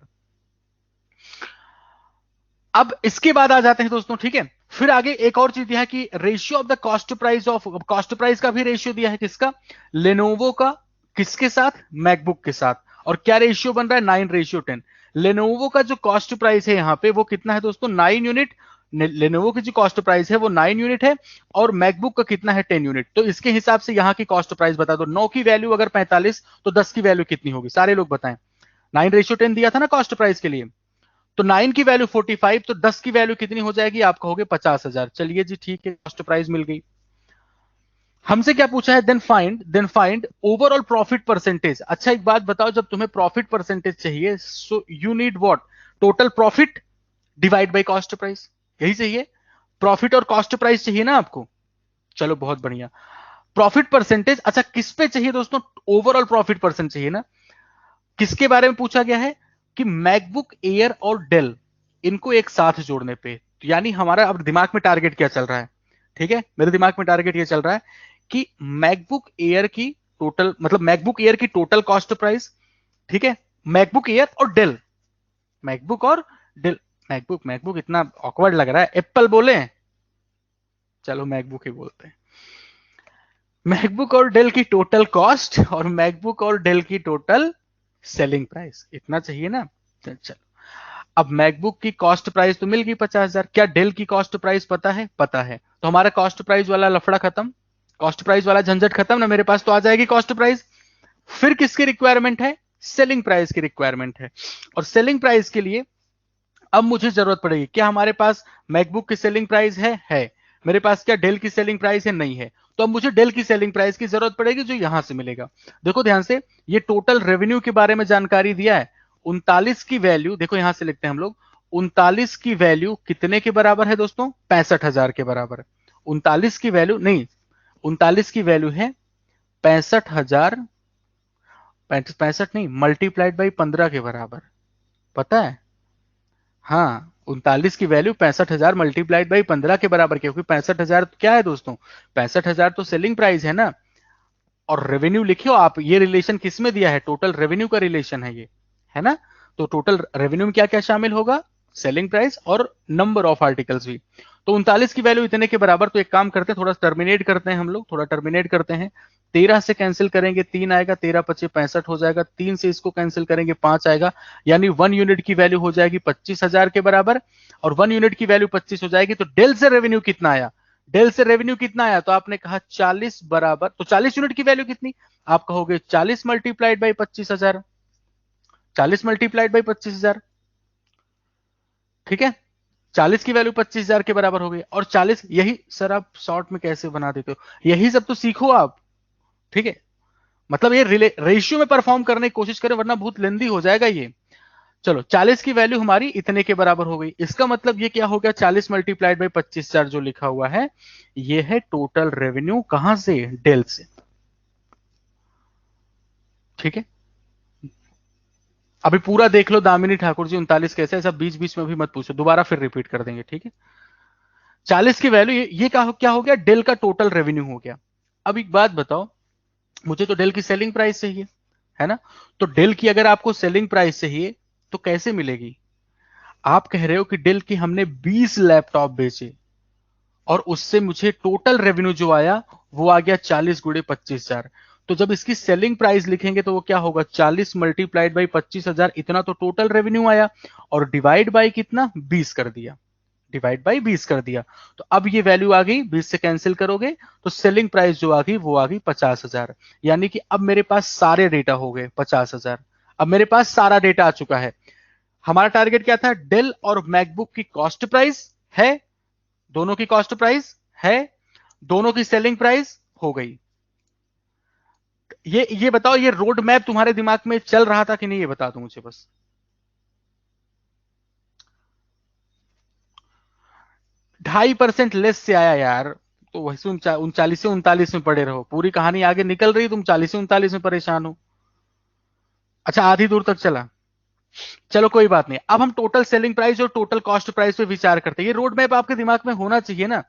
अब इसके बाद आ जाते हैं दोस्तों, ठीक है, फिर आगे एक और चीज दिया है कि ratio of the cost price of, cost price का भी रेशियो दिया है, किसका, लेनोवो का, किसके साथ, मैकबुक के साथ, और क्या रेशियो बन रहा है, 9:10। लेनोवो का जो कॉस्ट प्राइस है यहाँ पे वो कितना है दोस्तों, 9 यूनिट। लेनोवो की जो कॉस्ट प्राइस है वो 9 यूनिट है, और मैकबुक का कितना है, 10 यूनिट। तो इसके हिसाब से यहाँ की कॉस्ट प्राइस बता दो, 9 की वैल्यू अगर 45 तो 10 की वैल्यू कितनी होगी, सारे लोग बताएं। 9:10 दिया था ना कॉस्ट प्राइस के लिए, तो 9 की वैल्यू 45, तो 10 की वैल्यू कितनी हो जाएगी, आप कहोगे 50,000। चलिए जी ठीक है, कॉस्ट प्राइस मिल गई। हमसे क्या पूछा है, then find overall profit percentage. अच्छा एक बात बताओ, जब तुम्हें प्रॉफिट परसेंटेज चाहिए, so you need what, total profit divide by cost price, यही चाहिए, प्रॉफिट और कॉस्ट प्राइस चाहिए ना आपको। चलो बहुत बढ़िया, प्रॉफिट परसेंटेज, अच्छा किस पे चाहिए दोस्तों, ओवरऑल प्रॉफिट परसेंट चाहिए ना। किसके बारे में पूछा गया है, कि मैकबुक एयर और डेल, इनको एक साथ जोड़ने पे, तो यानी हमारा अब दिमाग में टारगेट क्या चल रहा है, ठीक है, मेरे दिमाग में टारगेट ये चल रहा है कि मैकबुक एयर की टोटल, मतलब मैकबुक एयर की टोटल कॉस्ट प्राइस, ठीक है, मैकबुक एयर और डेल, मैकबुक और डेल, मैकबुक मैकबुक इतना ऑकवर्ड लग रहा है, एप्पल बोले, चलो मैकबुक ही बोलते हैं। मैकबुक और डेल की टोटल कॉस्ट और मैकबुक और डेल की टोटल सेलिंग प्राइस, इतना चाहिए ना। चलो, अब मैकबुक की कॉस्ट प्राइस तो मिल गई 50,000, क्या डेल की कॉस्ट प्राइस पता है, पता है, तो हमारा कॉस्ट प्राइस वाला लफड़ा खत्म, कॉस्ट प्राइस वाला झंझट खत्म ना, मेरे पास तो आ जाएगी कॉस्ट प्राइस। फिर किसकी रिक्वायरमेंट है, सेलिंग प्राइस की रिक्वायरमेंट है, और सेलिंग प्राइस के लिए अब मुझे जरूरत पड़ेगी, क्या हमारे पास मैकबुक की सेलिंग प्राइस है, मेरे पास क्या डेल की सेलिंग प्राइस है, नहीं है, तो अब मुझे डेल की सेलिंग प्राइस की जरूरत पड़ेगी, जो यहां से मिलेगा। देखो ध्यान से, ये टोटल रेवेन्यू के बारे में जानकारी दिया है, 39 की वैल्यू, देखो यहां से लिखते हैं हम लोग, 39 की वैल्यू कितने के बराबर है दोस्तों, 65,000 के बराबर। 39 की वैल्यू नहीं, 39 की वैल्यू है 65,000, 65 नहीं, मल्टीप्लाइड बाई 15 के बराबर, पता है? हाँ, 39 की वैल्यू 65,000 मल्टीप्लाइड बाई 15 के बराबर, क्योंकि 65,000 क्या है दोस्तों, 65,000 तो सेलिंग प्राइस है ना। और रेवेन्यू लिखियो आप, ये रिलेशन किस में दिया है, टोटल रेवेन्यू का रिलेशन है ये, है ना। तो टोटल रेवेन्यू में क्या क्या शामिल होगा, सेलिंग प्राइस और नंबर ऑफ आर्टिकल्स भी। तो 39 की वैल्यू इतने के बराबर, तो एक काम करते हैं, थोड़ा टर्मिनेट करते हैं हम लोग, थोड़ा टर्मिनेट करते हैं। 13 से कैंसिल करेंगे 3 आएगा, 13 25 65 हो जाएगा, 3 से इसको कैंसिल करेंगे 5 आएगा, यानी 1 यूनिट की वैल्यू हो जाएगी 25,000 के बराबर, और 1 यूनिट की वैल्यू 25 हो जाएगी। तो डेल से रेवेन्यू कितना आया, डेल से रेवेन्यू कितना आया, तो आपने कहा 40 बराबर, तो 40 यूनिट की वैल्यू कितनी, आप कहोगे 40 मल्टीप्लाइड बाई 25,000, 40 मल्टीप्लाइड बाई 25,000, ठीक है। 40 की वैल्यू 25,000 के बराबर हो गई, और 40, यही सर आप शॉर्ट में कैसे बना देते हो, यही सब तो सीखो आप, ठीक है। मतलब ये रेशियो में परफॉर्म करने की कोशिश करें, वरना बहुत लेंदी हो जाएगा ये। चलो 40 की वैल्यू हमारी इतने के बराबर हो गई, इसका मतलब ये क्या हो गया, 40 मल्टीप्लाइड बाई 25,000 जो लिखा हुआ है, ये है टोटल रेवेन्यू, कहां से, डेल से, ठीक है। अभी पूरा देख लो दामिनी ठाकुर जी 39 कैसे, ऐसा बीच बीच में भी मत पूछो, दोबारा फिर रिपीट कर देंगे, ठीक है। 40 की वैल्यू, ये क्या हो गया, डेल का टोटल रेवेन्यू हो गया। अब एक बात बताओ, मुझे तो डेल की सेलिंग प्राइस चाहिए, है ना। तो डेल की अगर आपको सेलिंग प्राइस चाहिए तो कैसे मिलेगी, आप कह रहे हो कि डेल की हमने 20 लैपटॉप बेचे, और उससे मुझे टोटल रेवेन्यू जो आया वो आ गया 40 गुणे 25,000। तो जब इसकी सेलिंग प्राइस लिखेंगे तो वो क्या होगा, 40 मल्टीप्लाइड बाई 25,000, इतना तो टोटल रेवेन्यू आया, और डिवाइड बाई कितना, 20 कर दिया, डिवाइड बाई 20 कर दिया। तो अब ये वैल्यू आ गई, 20 से कैंसिल करोगे तो सेलिंग प्राइस जो आ गई वो आ गई 50,000। यानी कि अब मेरे पास सारे डेटा हो गए 50,000, अब मेरे पास सारा डेटा आ चुका है। हमारा टारगेट क्या था, डेल और मैकबुक की कॉस्ट प्राइस है, दोनों की कॉस्ट प्राइस है, दोनों की सेलिंग प्राइस हो गई। ये बताओ, ये रोड मैप तुम्हारे दिमाग में चल रहा था कि नहीं, ये बता दो मुझे बस। 2.5% लेस से आया यार, तो वैसे 39 से 39 में पड़े रहो, पूरी कहानी आगे निकल रही, तुम 40 से 39 में परेशान हो। अच्छा, आधी दूर तक चला, चलो कोई बात नहीं। अब हम टोटल सेलिंग प्राइस और टोटल कॉस्ट प्राइस पे विचार करते हैं, ये रोड मैप आपके दिमाग में होना चाहिए ना,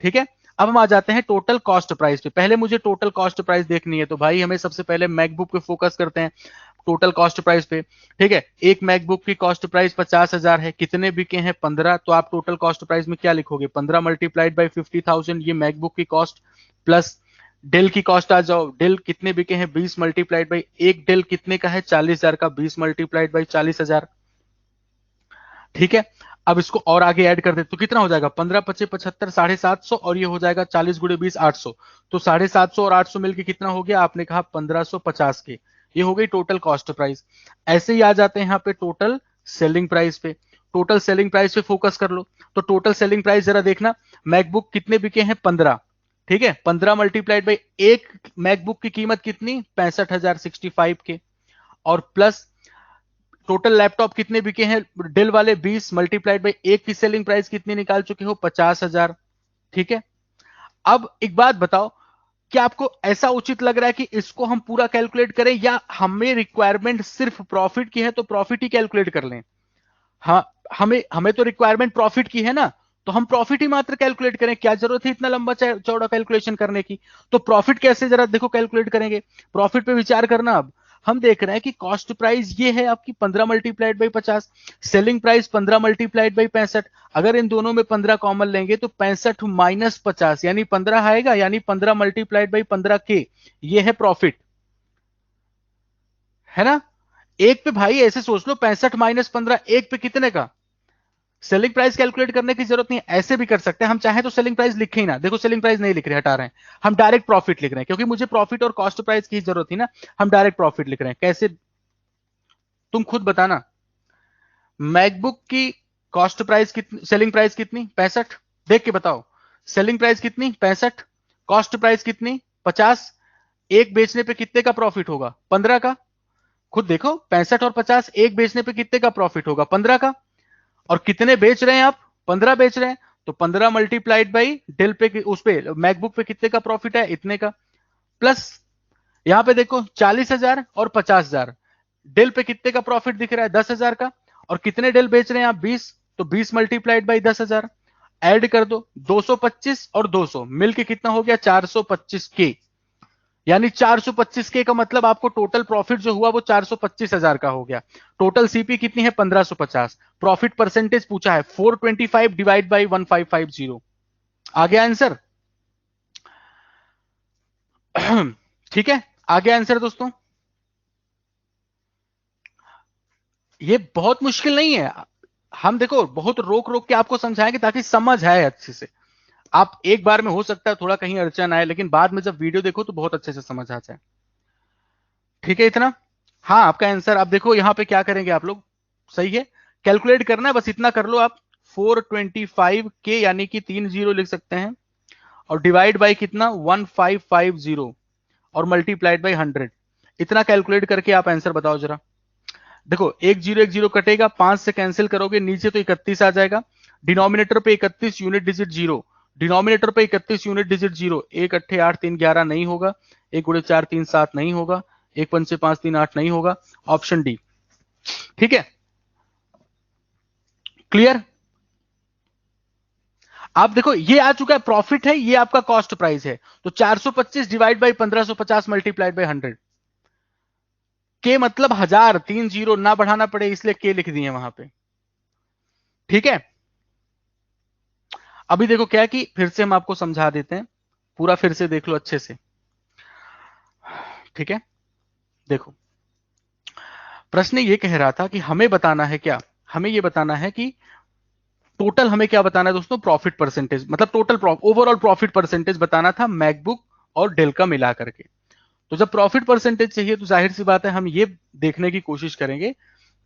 ठीक है। अब हम आ जाते हैं टोटल कॉस्ट प्राइस पे, पहले मुझे टोटल कॉस्ट प्राइस देखनी है, तो भाई हमें सबसे पहले मैकबुक पे फोकस करते हैं, टोटल कॉस्ट प्राइस पे, ठीक है। एक मैकबुक की कॉस्ट प्राइस 50,000 है, कितने बिके हैं 15, तो आप टोटल कॉस्ट प्राइस में क्या लिखोगे, 15 मल्टीप्लाइड बाई 50,000, ये मैकबुक की कॉस्ट, प्लस डेल की कॉस्ट आ जाओ, डेल कितने बिके हैं 20 मल्टीप्लाइड बाई, एक डेल कितने का है 40,000 का, 20 मल्टीप्लाइड बाई 40,000, ठीक है। अब इसको और आगे ऐड कर दे तो कितना हो जाएगा, 15 25 75 750, और ये हो जाएगा 40 गुणे 20 800, तो 750 और 800 मिलके कितना हो गया, आपने कहा 1550 के, ये हो गई टोटल कॉस्ट प्राइस। ऐसे ही आ जाते हैं यहाँ पे टोटल सेलिंग प्राइस पे, टोटल सेलिंग प्राइस पे फोकस कर लो। तो टोटल सेलिंग प्राइस जरा देखना, मैकबुक कितने बिके हैं 15, ठीक है, 15 मल्टीप्लाइड बाई, एक मैकबुक की कीमत कितनी 65,000 65 के, और प्लस टोटल लैपटॉप कितने बिके हैं डेल वाले 20 मल्टीप्लाइड बाई, एक की सेलिंग प्राइस कितनी निकाल चुके हो 50,000, ठीक है। अब एक बात बताओ, क्या आपको ऐसा उचित लग रहा है कि इसको हम पूरा कैलकुलेट करें, या हमें रिक्वायरमेंट सिर्फ प्रॉफिट की है तो प्रॉफिट ही कैलकुलेट कर लें। हाँ, हमें हमें तो रिक्वायरमेंट प्रॉफिट की है ना, तो हम प्रॉफिट ही मात्र कैलकुलेट करें, क्या जरूरत है इतना लंबा चौड़ा कैलकुलेशन करने की। तो प्रॉफिट कैसे जरा देखो कैलकुलेट करेंगे, प्रॉफिट पे विचार करना। अब हम देख रहे हैं कि कॉस्ट प्राइस ये है आपकी 15 multiplied by 50, selling price 15 multiplied by 65, अगर इन दोनों में 15 कॉमन लेंगे तो 65 माइनस 50 यानी 15 आएगा, यानी 15 मल्टीप्लाइड बाई 15 के, ये है प्रॉफिट, है ना। एक पे भाई ऐसे सोच लो, 65 माइनस 15 एक पे कितने का, सेलिंग प्राइस कैलकुलेट करने की जरूरत नहीं है, ऐसे भी कर सकते हैं हम, चाहे तो सेलिंग प्राइस लिखे ही ना, देखो सेलिंग प्राइस नहीं लिख रहे, हटा रहे हैं, हम डायरेक्ट प्रॉफिट लिख रहे हैं, क्योंकि मुझे प्रॉफिट और कॉस्ट प्राइस की जरूरत थी ना, हम डायरेक्ट प्रॉफिट लिख रहे हैं। कैसे, तुम खुद बताना। मैकबुक की कॉस्ट प्राइस कितनी, सेलिंग प्राइस कितनी 65, देख के बताओ, सेलिंग प्राइस कितनी 65, कॉस्ट प्राइस कितनी 50, एक बेचने पे कितने का प्रॉफिट होगा 15 का, खुद देखो 65 और 50, एक बेचने पे कितने का प्रॉफिट होगा 15 का, और कितने बेच रहे हैं आप 15 बेच रहे हैं, तो 15 मल्टीप्लाइड बाई डेल पे, उस पे मैकबुक पे कितने का प्रॉफिट है, इतने का, प्लस यहां पे देखो 40,000 और 50,000, डेल पे कितने का प्रॉफिट दिख रहा है, 10,000 का, और कितने डेल बेच रहे हैं आप, 20, तो 20 मल्टीप्लाइड बाई 10,000, ऐड कर दो 225 और 200 मिलके कितना हो गया, 425 के, यानी 425 के का मतलब आपको टोटल प्रॉफिट जो हुआ वो 425,000 का हो गया। टोटल सीपी कितनी है, 1550। प्रॉफिट परसेंटेज पूछा है 425 डिवाइड बाई 1550। आ गया आंसर? ठीक है, आ गया आंसर दोस्तों। ये बहुत मुश्किल नहीं है, हम देखो बहुत रोक रोक के आपको समझाएंगे ताकि समझ आए अच्छे से। आप एक बार में हो सकता है थोड़ा कहीं अड़चन आए, लेकिन बाद में जब वीडियो देखो तो बहुत अच्छे से समझ आ जाए। ठीक है इतना? हाँ, आपका आंसर आप देखो यहां पे क्या करेंगे आप लोग, सही है, कैलकुलेट करना है, बस इतना कर लो आप, 425 के यानी कि 3 जीरो लिख सकते हैं, और डिवाइड बाई कितना, 1550, और मल्टीप्लाइड बाई 100। इतना कैलकुलेट करके आप आंसर बताओ जरा। देखो एक जीरो कटेगा, 5 से कैंसिल करोगे नीचे तो 31 आ जाएगा, डिनोमिनेटर पे 31 यूनिट डिजिट जीरो, डिनोमिनेटर पे 31 यूनिट डिजिट जीरो, एक अट्ठे 8 3 11 नहीं होगा, एक गुड़े 4 3 7 नहीं होगा, एक पंचे 5 3 8 नहीं होगा, ऑप्शन डी। ठीक है, क्लियर? आप देखो ये आ चुका है, प्रॉफिट है, ये आपका कॉस्ट प्राइस है, तो 425 डिवाइड बाई 1550 मल्टीप्लाइड बाई 100, के मतलब 1000, 3 जीरो ना बढ़ाना पड़े इसलिए के लिख दिए वहां पे। ठीक है, अभी देखो क्या है कि फिर से हम आपको समझा देते हैं, पूरा फिर से देख लो अच्छे से। ठीक है, देखो प्रश्न ये कह रहा था कि हमें बताना है क्या, हमें ये बताना है कि टोटल हमें क्या बताना है दोस्तों, प्रॉफिट परसेंटेज, मतलब टोटल ओवरऑल प्रॉफिट परसेंटेज बताना था मैकबुक और डेल का मिला करके। तो जब प्रॉफिट परसेंटेज चाहिए तो जाहिर सी बात है हम ये देखने की कोशिश करेंगे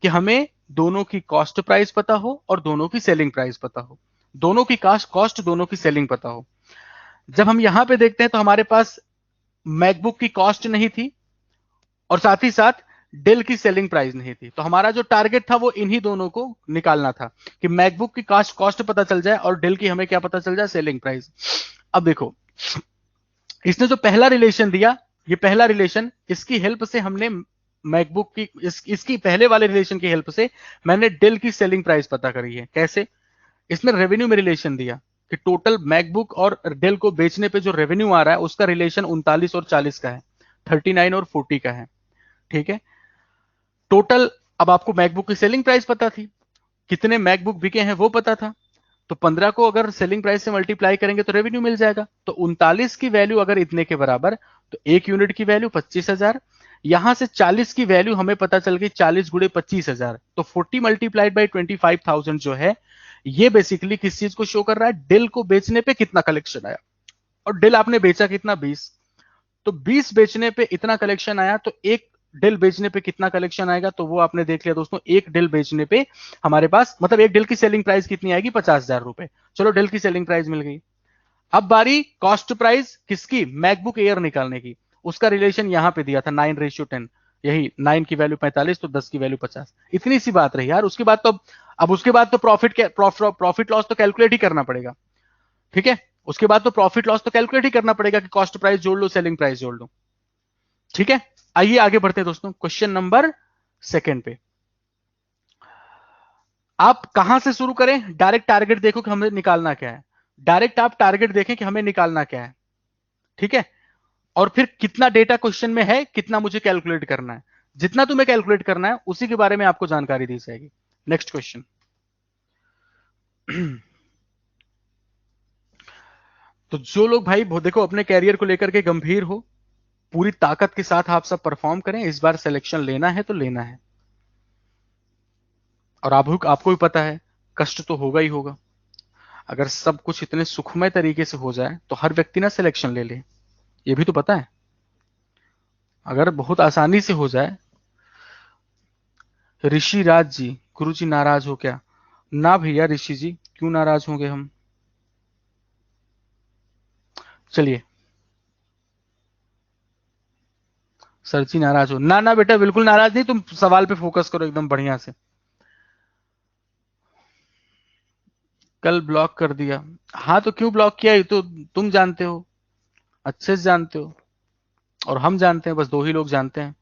कि हमें दोनों की कॉस्ट प्राइस पता हो और दोनों की सेलिंग प्राइस पता हो, दोनों की कॉस्ट दोनों की सेलिंग पता हो। जब हम यहां पे देखते हैं तो हमारे पास मैकबुक की कॉस्ट नहीं थी और साथ ही साथ डेल की सेलिंग प्राइस नहीं थी, तो हमारा जो टारगेट था वो इन्हीं दोनों को निकालना था कि मैकबुक की कॉस्ट पता चल जाए और डेल की हमें क्या पता चल जाए, सेलिंग प्राइस। अब देखो इसने जो पहला रिलेशन दिया, ये पहला रिलेशन, इसकी हेल्प से हमने मैकबुक की इसकी पहले वाले रिलेशन की हेल्प से मैंने डेल की सेलिंग प्राइस पता करी है। कैसे? इसमें रेवेन्यू में रिलेशन दिया कि टोटल मैकबुक और डेल को बेचने पे जो रेवेन्यू आ रहा है उसका रिलेशन 39 और 40 का है, 39 और 40 का है। ठीक है, टोटल, अब आपको मैकबुक की सेलिंग प्राइस पता थी, कितने मैकबुक बिके हैं वो पता था, तो 15 को अगर सेलिंग प्राइस से मल्टीप्लाई करेंगे तो रेवेन्यू मिल जाएगा। तो 39 की वैल्यू अगर इतने के बराबर, तो एक यूनिट की वैल्यू 25,000, यहां से 40 की वैल्यू हमें पता चल गई 40 गुड़े 25,000, तो 40 मल्टीप्लाइड बाई 25,000 जो है ये बेसिकली किस चीज को शो कर रहा है, डेल को बेचने पे कितना कलेक्शन आया, और डेल आपने बेचा कितना, 20, तो 20 बेचने पे इतना कलेक्शन आया, तो एक डेल बेचने पे कितना कलेक्शन आएगा, तो वो आपने देख लिया दोस्तों, एक डेल बेचने पे हमारे पास मतलब एक डेल की सेलिंग प्राइस कितनी आएगी, 50,000 रुपए। चलो डेल की सेलिंग प्राइस मिल गई। अब बारी कॉस्ट प्राइस किसकी, मैकबुक एयर निकालने की, उसका रिलेशन यहां पे दिया था 9:10, यही 9 की वैल्यू 45 तो 10 की वैल्यू 50, इतनी सी बात रही यार। उसके बाद तो अब उसके बाद तो प्रॉफिट लॉस तो कैलकुलेट ही करना पड़ेगा। ठीक है, उसके बाद तो प्रॉफिट लॉस तो कैलकुलेट ही करना पड़ेगा कि कॉस्ट प्राइस जोड़ लो सेलिंग प्राइस जोड़ लो। ठीक है, आइए आगे बढ़ते हैं दोस्तों, क्वेश्चन नंबर सेकंड पे। आप कहां से शुरू करें, डायरेक्ट टारगेट देखो कि हमें निकालना क्या है, डायरेक्ट आप टारगेट देखें कि हमें निकालना क्या है। ठीक है, और फिर कितना डेटा क्वेश्चन में है, कितना मुझे कैलकुलेट करना है, जितना तुम्हें कैलकुलेट करना है उसी के बारे में आपको जानकारी दी जाएगी। Next question. तो जो लोग भाई देखो अपने कैरियर को लेकर के गंभीर हो, पूरी ताकत के साथ आप सब परफॉर्म करें, इस बार सिलेक्शन लेना है तो लेना है, और आपको भी पता है कष्ट तो होगा ही होगा। अगर सब कुछ इतने सुखमय तरीके से हो जाए तो हर व्यक्ति ना सिलेक्शन ले ले, ये भी तो पता है। अगर बहुत आसानी से हो जाए, ऋषि राज जी, गुरु जी नाराज हो क्या? ना भैया ऋषि जी, क्यों नाराज होंगे हम, चलिए। सर जी नाराज हो ना? ना बेटा बिल्कुल नाराज नहीं, तुम सवाल पे फोकस करो एकदम बढ़िया से। कल ब्लॉक कर दिया। हाँ तो क्यों ब्लॉक किया ये तो तुम जानते हो, अच्छे से जानते हो, और हम जानते हैं, बस दो ही लोग जानते हैं।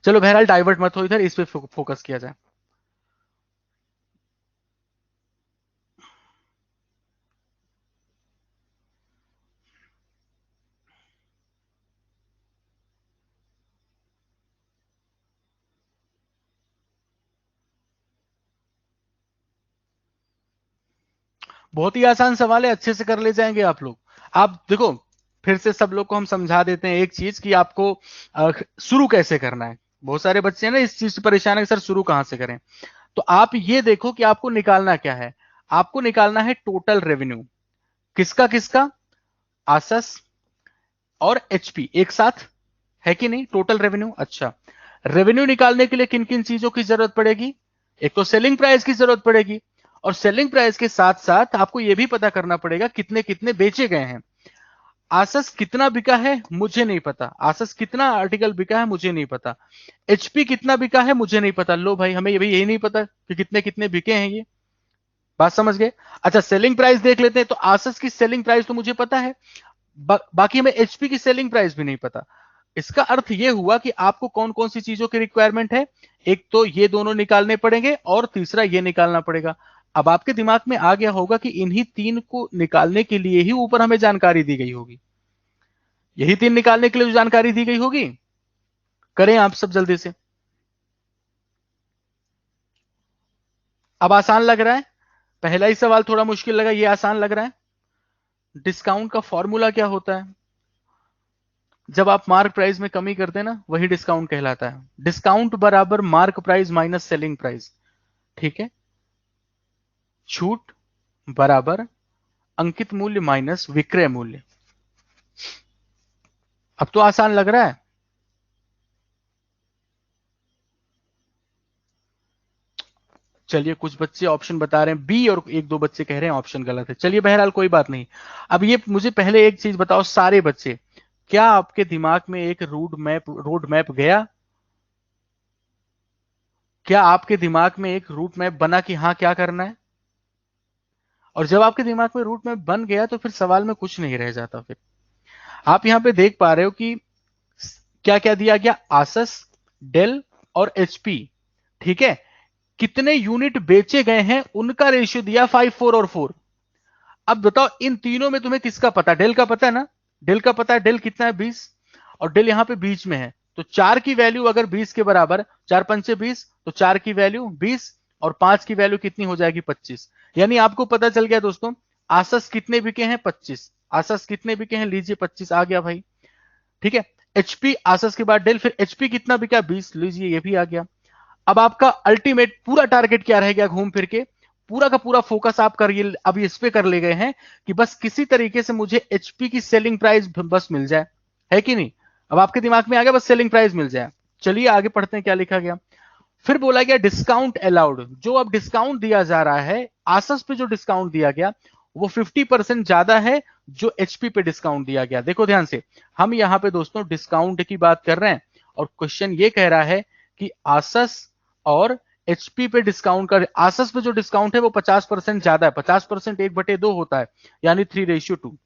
चलो बहरहाल डाइवर्ट मत हो इधर, इस पे फोकस किया जाए। बहुत ही आसान सवाल है, अच्छे से कर ले जाएंगे आप लोग। आप देखो, फिर से सब लोग को हम समझा देते हैं एक चीज कि आपको शुरू कैसे करना है। बहुत सारे बच्चे हैं ना इस चीज से परेशान है कि सर शुरू कहां से करें। तो आप ये देखो कि आपको निकालना क्या है। आपको निकालना है टोटल रेवेन्यू। किसका किसका? आसस और एचपी एक साथ, है कि नहीं? Total revenue. अच्छा, रेवेन्यू निकालने के लिए किन किन चीजों की जरूरत पड़ेगी? एक तो सेलिंग प्राइस की जरूरत पड़ेगी, और सेलिंग प्राइस के साथ साथ आपको यह भी पता करना पड़ेगा कितने कितने बेचे गए हैं। आसस कितना बिका है मुझे नहीं पता, आसस कितना आर्टिकल बिका है मुझे नहीं पता, एचपी कितना बिका है मुझे नहीं पता। लो भाई, हमें यही नहीं पता कि कितने कितने बिके हैं ये। बात समझ गए? अच्छा, सेलिंग प्राइस देख लेते हैं। तो आसस की सेलिंग प्राइस तो मुझे पता है, बाकी हमें एचपी की सेलिंग प्राइस भी नहीं पता। इसका अर्थ यह हुआ कि आपको कौन कौन सी चीजों की रिक्वायरमेंट है। एक तो ये दोनों निकालने पड़ेंगे, और तीसरा ये निकालना पड़ेगा। अब आपके दिमाग में आ गया होगा कि इन्हीं तीन को निकालने के लिए ही ऊपर हमें जानकारी दी गई होगी। यही तीन निकालने के लिए जो जानकारी दी गई होगी, करें आप सब जल्दी से। अब आसान लग रहा है? पहला ही सवाल थोड़ा मुश्किल लगा, ये आसान लग रहा है। डिस्काउंट का फॉर्मूला क्या होता है? जब आप मार्क प्राइस में कमी करते हैं ना, वही डिस्काउंट कहलाता है। डिस्काउंट बराबर mark price minus selling price. ठीक है? छूट बराबर अंकित मूल्य माइनस विक्रय मूल्य। अब तो आसान लग रहा है। चलिए, कुछ बच्चे ऑप्शन बता रहे हैं बी, और एक दो बच्चे कह रहे हैं ऑप्शन गलत है। चलिए बहरहाल कोई बात नहीं। अब ये मुझे पहले एक चीज बताओ सारे बच्चे, क्या आपके दिमाग में एक रोड मैप गया? क्या आपके दिमाग में एक रूट मैप बना कि हाँ क्या करना है? और जब आपके दिमाग में रूट मैप बन गया तो फिर सवाल में कुछ नहीं रह जाता। फिर आप यहां पे देख पा रहे हो कि क्या क्या दिया गया। आसस, डेल और एचपी। ठीक है? कितने यूनिट बेचे गए हैं उनका रेशियो दिया 5, 4 और 4। अब बताओ इन तीनों में तुम्हें किसका पता? डेल का पता है ना? डेल का पता है, डेल कितना है 20, और डेल यहां पे बीच में है। तो 4 की वैल्यू अगर 20 के बराबर, 4 पंचे 20, तो 4 की वैल्यू 20, और 5 की वैल्यू कितनी हो जाएगी? 25। यानी आपको पता चल गया दोस्तों, आसस कितने बिके हैं? 25। आसस कितने बिके हैं? लीजिए 25 आ गया भाई। ठीक है? एचपी आसस के बाद डेल, फिर एचपी कितना बिका? 20, लीजिए ये भी आ गया। अब आपका अल्टीमेट पूरा टारगेट क्या रह गया? घूम फिर के पूरा का पूरा फोकस आप करिए, अब इस पे कर ले गए हैं कि बस किसी तरीके से मुझे एचपी की सेलिंग प्राइस बस मिल जाए, है कि नहीं? अब आपके दिमाग में आ गया बस सेलिंग प्राइस मिल जाए। चलिए आगे पढ़ते हैं क्या लिखा गया। फिर बोला गया डिस्काउंट अलाउड। जो अब डिस्काउंट दिया जा रहा है, आसस पे जो डिस्काउंट दिया गया वो 50% ज्यादा है जो एचपी पे डिस्काउंट दिया गया। देखो ध्यान से, हम यहां पे दोस्तों डिस्काउंट की बात कर रहे हैं, और क्वेश्चन ये कह रहा है कि आसस और एचपी पे डिस्काउंट का, आसस पे जो डिस्काउंट है वो 50% ज्यादा है। 50% 1/2 होता है, यानी 3:2।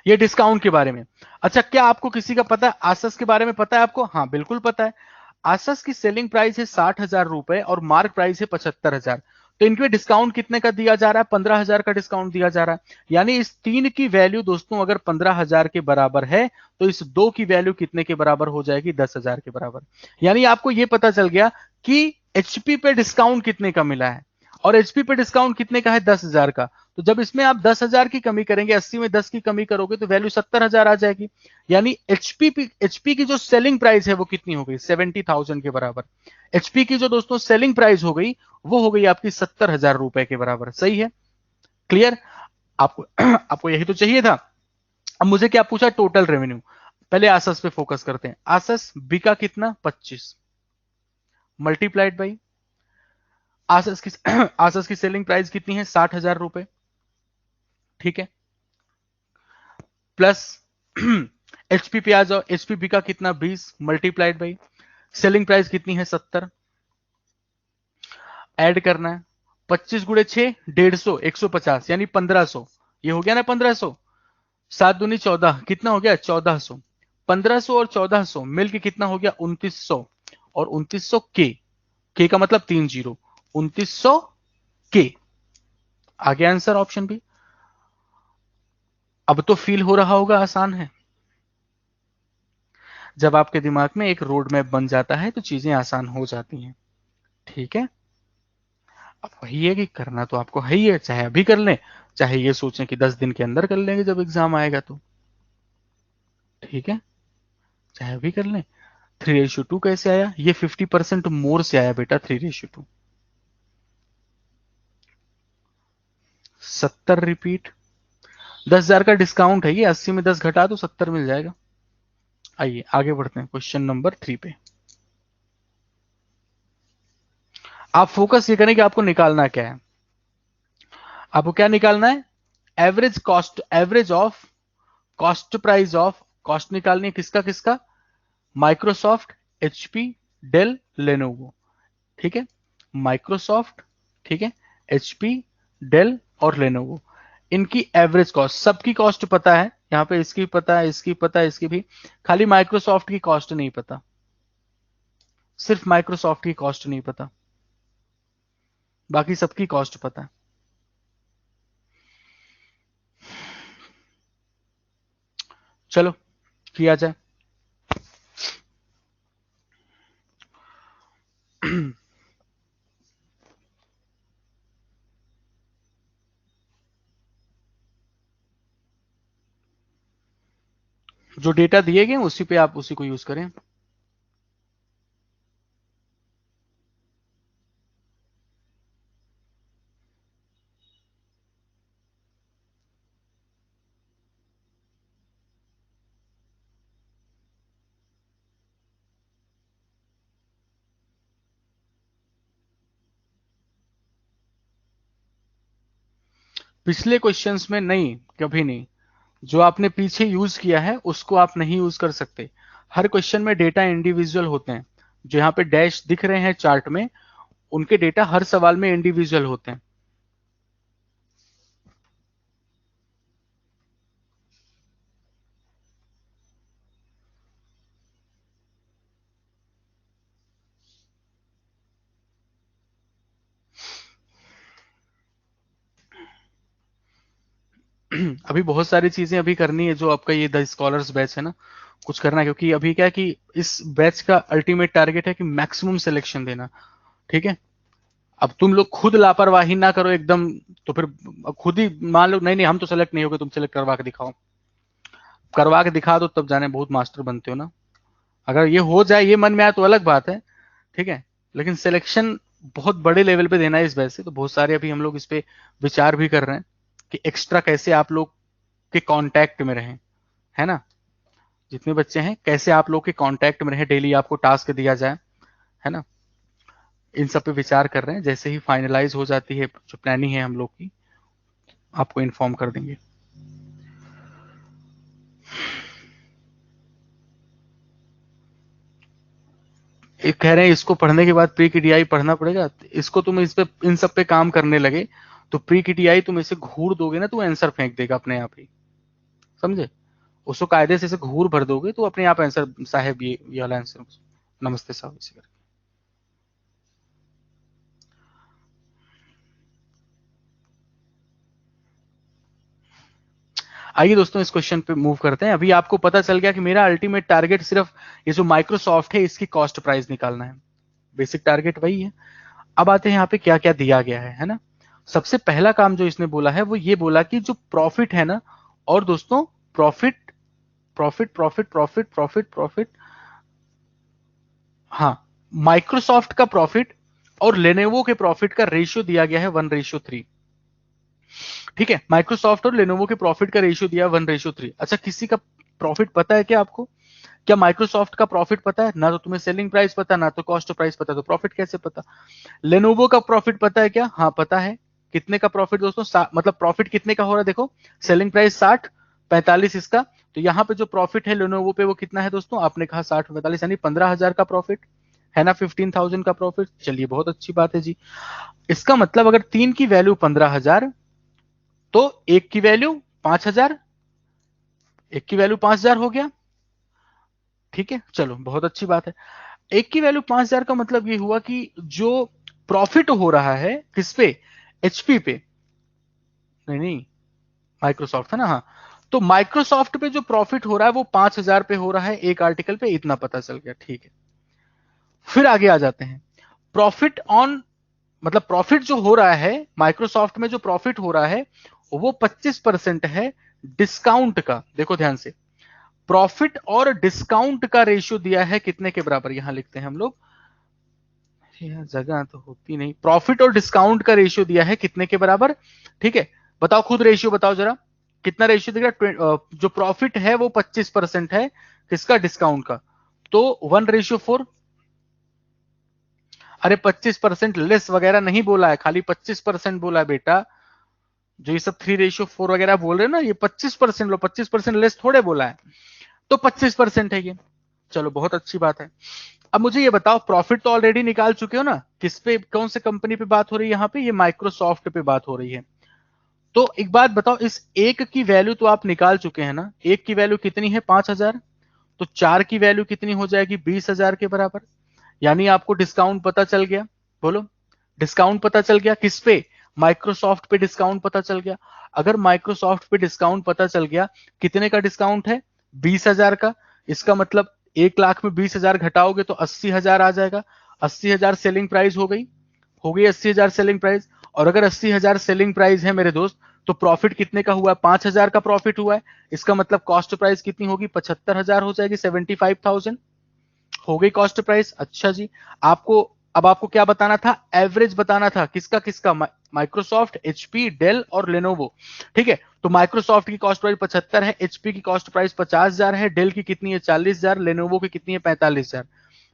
ये डिस्काउंट के बारे में। अच्छा, क्या आपको किसी का पता है आसस के बारे में? पता है आपको? हाँ बिल्कुल पता है। आसस की सेलिंग प्राइस है 60,000 रुपए और मार्क प्राइस है 75,000। तो इनके डिस्काउंट कितने का दिया जा रहा है? 15,000 का डिस्काउंट दिया जा रहा है। यानी इस तीन की वैल्यू दोस्तों अगर 15,000 के बराबर है, तो इस दो की वैल्यू कितने के बराबर हो जाएगी? 10,000 के बराबर। यानी आपको यह पता चल गया कि एचपी पे डिस्काउंट कितने का मिला है, और एचपी पे डिस्काउंट कितने का है? 10,000 का। तो जब इसमें आप 10,000 की कमी करेंगे, 80 में 10 की कमी करोगे तो वैल्यू 70,000 आ जाएगी। यानी एचपी की जो सेलिंग प्राइस है वो कितनी हो गई? 70,000 के बराबर। एचपी की जो दोस्तों सेलिंग प्राइस हो गई, वो हो गई आपकी 70,000 रुपए के बराबर। सही है? क्लियर? आपको आपको यही तो चाहिए था। अब मुझे क्या पूछा? Total revenue. पहले आसस पे फोकस करते हैं। आसस बिका कितना? 25 मल्टीप्लाइड बाई आसस की आसस की सेलिंग प्राइस कितनी है? 60,000 रुपए। ठीक है? प्लस एचपी पे आ जाओ। एचपी बिका कितना? 20 मल्टीप्लाइड बाई सेलिंग प्राइस कितनी है? 70। ऐड करना है, 25 गुणे 6 150, 150 यानी 1500, ये हो गया ना 1500। 7 दूनी 14, कितना हो गया 1400। 1500 और 1400 मिलके कितना हो गया 2900, और 2900 के का मतलब 3 जीरो, 2900 के। आगे आंसर ऑप्शन बी। अब तो फील हो रहा होगा आसान है। जब आपके दिमाग में एक रोड मैप बन जाता है तो चीजें आसान हो जाती हैं। ठीक है, अब वही है कि करना तो आपको है ही है, चाहे अभी कर लें, चाहे ये सोचें कि 10 दिन के अंदर कर लेंगे जब एग्जाम आएगा तो। ठीक है, चाहे अभी कर लें। 3:2 कैसे आया? ये 50% मोर से आया बेटा। 3:2 70 रिपीट, 10,000 का डिस्काउंट है ये, 80 में 10 घटा दो 70 मिल जाएगा। आइए आगे बढ़ते हैं क्वेश्चन नंबर 3 पे। आप फोकस ये करें कि आपको निकालना क्या है। आपको क्या निकालना है? Average cost, average of cost price of, cost निकालनी है किसका किसका? Microsoft, HP, Dell, Lenovo. ठीक है, माइक्रोसॉफ्ट, ठीक है, एचपी, डेल और लेनोवो, इनकी एवरेज कॉस्ट, सबकी कॉस्ट पता है यहां पे, इसकी पता है, इसकी पता है, इसकी भी। खाली माइक्रोसॉफ्ट की कॉस्ट नहीं पता, सिर्फ माइक्रोसॉफ्ट की कॉस्ट नहीं पता, बाकी सबकी कॉस्ट पता है। चलो किया जाए। जो डेटा दिए गए उसी पे आप उसी को यूज करें। पिछले क्वेश्चंस में नहीं, कभी नहीं। जो आपने पीछे यूज किया है उसको आप नहीं यूज कर सकते। हर क्वेश्चन में डेटा इंडिविजुअल होते हैं। जो यहाँ पे डैश दिख रहे हैं चार्ट में, उनके डेटा हर सवाल में इंडिविजुअल होते हैं। अभी बहुत सारी चीजें अभी करनी है। जो आपका ये द स्कॉलर्स बैच है ना, कुछ करना है, क्योंकि अभी क्या है कि इस बैच का अल्टीमेट टारगेट है कि मैक्सिमम सिलेक्शन देना। ठीक है, अब तुम लोग खुद लापरवाही ना करो एकदम, तो फिर खुद ही मान लो नहीं नहीं हम तो सेलेक्ट नहीं हो गए, तुम सेलेक्ट करवा के दिखाओ। करवा के दिखा दो तब जाने बहुत मास्टर बनते हो ना। अगर ये हो जाए, ये मन में आए तो अलग बात है। ठीक है, लेकिन सिलेक्शन बहुत बड़े लेवल पे देना है इस वजह से, तो बहुत सारे अभी हम लोग इस पे विचार भी कर रहे हैं कि एक्स्ट्रा कैसे आप लोग के कांटेक्ट में रहें, है ना। जितने बच्चे हैं कैसे आप लोग के कांटेक्ट में रहें, डेली आपको टास्क दिया जाए, है ना। इन सब पे विचार कर रहे हैं। जैसे ही फाइनलाइज हो जाती है जो प्लानिंग है हम लोग की, आपको इन्फॉर्म कर देंगे। एक कह रहे हैं इसको पढ़ने के बाद प्री की टीआई पढ़ना पड़ेगा। इसको तुम इस पे इन सब पे काम करने लगे तो प्री की टीआई तुम इसे घूर दोगे ना, तो आंसर फेंक देगा अपने आप ही, समझे। उसको कायदे से इसे घूर भर दोगे तो अपने आप आंसर, साहब ये वाला आंसर, नमस्ते साहब, इसे करके। आइए दोस्तों इस क्वेश्चन पे मूव करते हैं। अभी आपको पता चल गया कि मेरा अल्टीमेट टारगेट सिर्फ ये जो माइक्रोसॉफ्ट है इसकी कॉस्ट प्राइस निकालना है। बेसिक टारगेट वही है। अब आते हैं यहाँ पे क्या क्या दिया गया है ना। सबसे पहला काम जो इसने बोला है वो ये बोला कि जो प्रॉफिट है ना, और दोस्तों profit profit profit profit profit profit, हाँ, माइक्रोसॉफ्ट का प्रॉफिट और लेनोवो के प्रॉफिट का रेशियो दिया गया है 1:3। ठीक है, माइक्रोसॉफ्ट और लेनोवो के प्रॉफिट का रेशियो दिया 1:3। अच्छा, किसी का प्रॉफिट पता है क्या आपको? क्या माइक्रोसॉफ्ट का प्रॉफिट पता है? ना तो तुम्हें सेलिंग प्राइस पता, ना तो कॉस्ट प्राइस पता, तो प्रॉफिट कैसे पता? लेनोवो का प्रॉफिट पता है क्या? हाँ पता है। कितने का प्रॉफिट दोस्तों? मतलब प्रॉफिट कितने का हो रहा है देखो, सेलिंग प्राइस 60, 45 इसका। तो यहाँ पे जो प्रॉफिट है लेनोवो पे वो कितना है दोस्तों? आपने कहा 60 45 यानी 15,000 का प्रॉफिट, है ना 15,000 का प्रॉफिट। चलिए बहुत अच्छी बात है जी। इसका मतलब अगर 3 की वैल्यू 15,000 तो 1 की वैल्यू 5,000, 1 की वैल्यू 5,000 हो गया। ठीक है, चलो बहुत अच्छी बात है। 1 की वैल्यू 5,000 का मतलब ये हुआ कि जो प्रॉफिट हो रहा है किस पे, एचपी पे, नहीं नहीं माइक्रोसॉफ्ट है ना, हाँ। तो माइक्रोसॉफ्ट पे जो प्रॉफिट हो रहा है वो 5,000 पे हो रहा है एक आर्टिकल पे, इतना पता चल गया। ठीक है, फिर आगे आ जाते हैं। प्रॉफिट ऑन, मतलब प्रॉफिट जो हो रहा है माइक्रोसॉफ्ट में, जो प्रॉफिट हो रहा है वो 25% है डिस्काउंट का। देखो ध्यान से, प्रॉफिट और डिस्काउंट का रेशियो दिया है कितने के बराबर, यहां लिखते हैं हम लोग, यह जगह तो होती नहीं। प्रॉफिट और डिस्काउंट का रेशियो दिया है कितने के बराबर, ठीक है। बताओ खुद रेशियो बताओ जरा, कितना रेशियो दिख रहा है। जो प्रॉफिट है वो 25% है किसका, डिस्काउंट का, तो 1:4। अरे 25% लेस वगैरह नहीं बोला है, खाली 25% बोला है बेटा। जो ये सब 3:4 वगैरह बोल रहे हैं ना, ये 25% लो, 25% लेस थोड़े बोला है। तो 25% है ये। चलो बहुत अच्छी बात है। अब मुझे ये बताओ, प्रॉफिट तो ऑलरेडी निकाल चुके हो ना, किस पे, कौन से कंपनी पे बात हो रही है यहाँ पे, ये माइक्रोसॉफ्ट पे बात हो रही है। तो एक बात बताओ, इस एक की वैल्यू तो आप निकाल चुके हैं ना, एक की वैल्यू कितनी है 5,000, तो 4 की वैल्यू कितनी हो जाएगी 20,000 के बराबर। यानी आपको डिस्काउंट पता चल गया, बोलो डिस्काउंट पता चल गया किस पे, माइक्रोसॉफ्ट पे डिस्काउंट पता चल गया। अगर माइक्रोसॉफ्ट पे डिस्काउंट पता चल गया, कितने का डिस्काउंट है 20,000 का, इसका मतलब 1,00,000 में 20,000 घटाओगे तो 80,000 आ जाएगा। 80,000 सेलिंग प्राइस हो गई 80,000 सेलिंग प्राइस। और अगर 80,000 सेलिंग प्राइस है मेरे दोस्त, तो प्रॉफिट कितने का हुआ है, 5,000 का प्रॉफिट हुआ है। इसका मतलब कॉस्ट प्राइस कितनी होगी, 75,000 हो जाएगी, 75,000 हो गई कॉस्ट प्राइस। अच्छा जी, आपको अब आपको क्या बताना था, एवरेज बताना था, किसका किसका, माइक्रोसॉफ्ट, एचपी, डेल और लेनोवो। ठीक है, तो माइक्रोसॉफ्ट की कॉस्ट प्राइस 75 है, एचपी की कॉस्ट प्राइस 50,000 है, डेल की कितनी है 40,000, लेनोवो की कितनी है 45,000।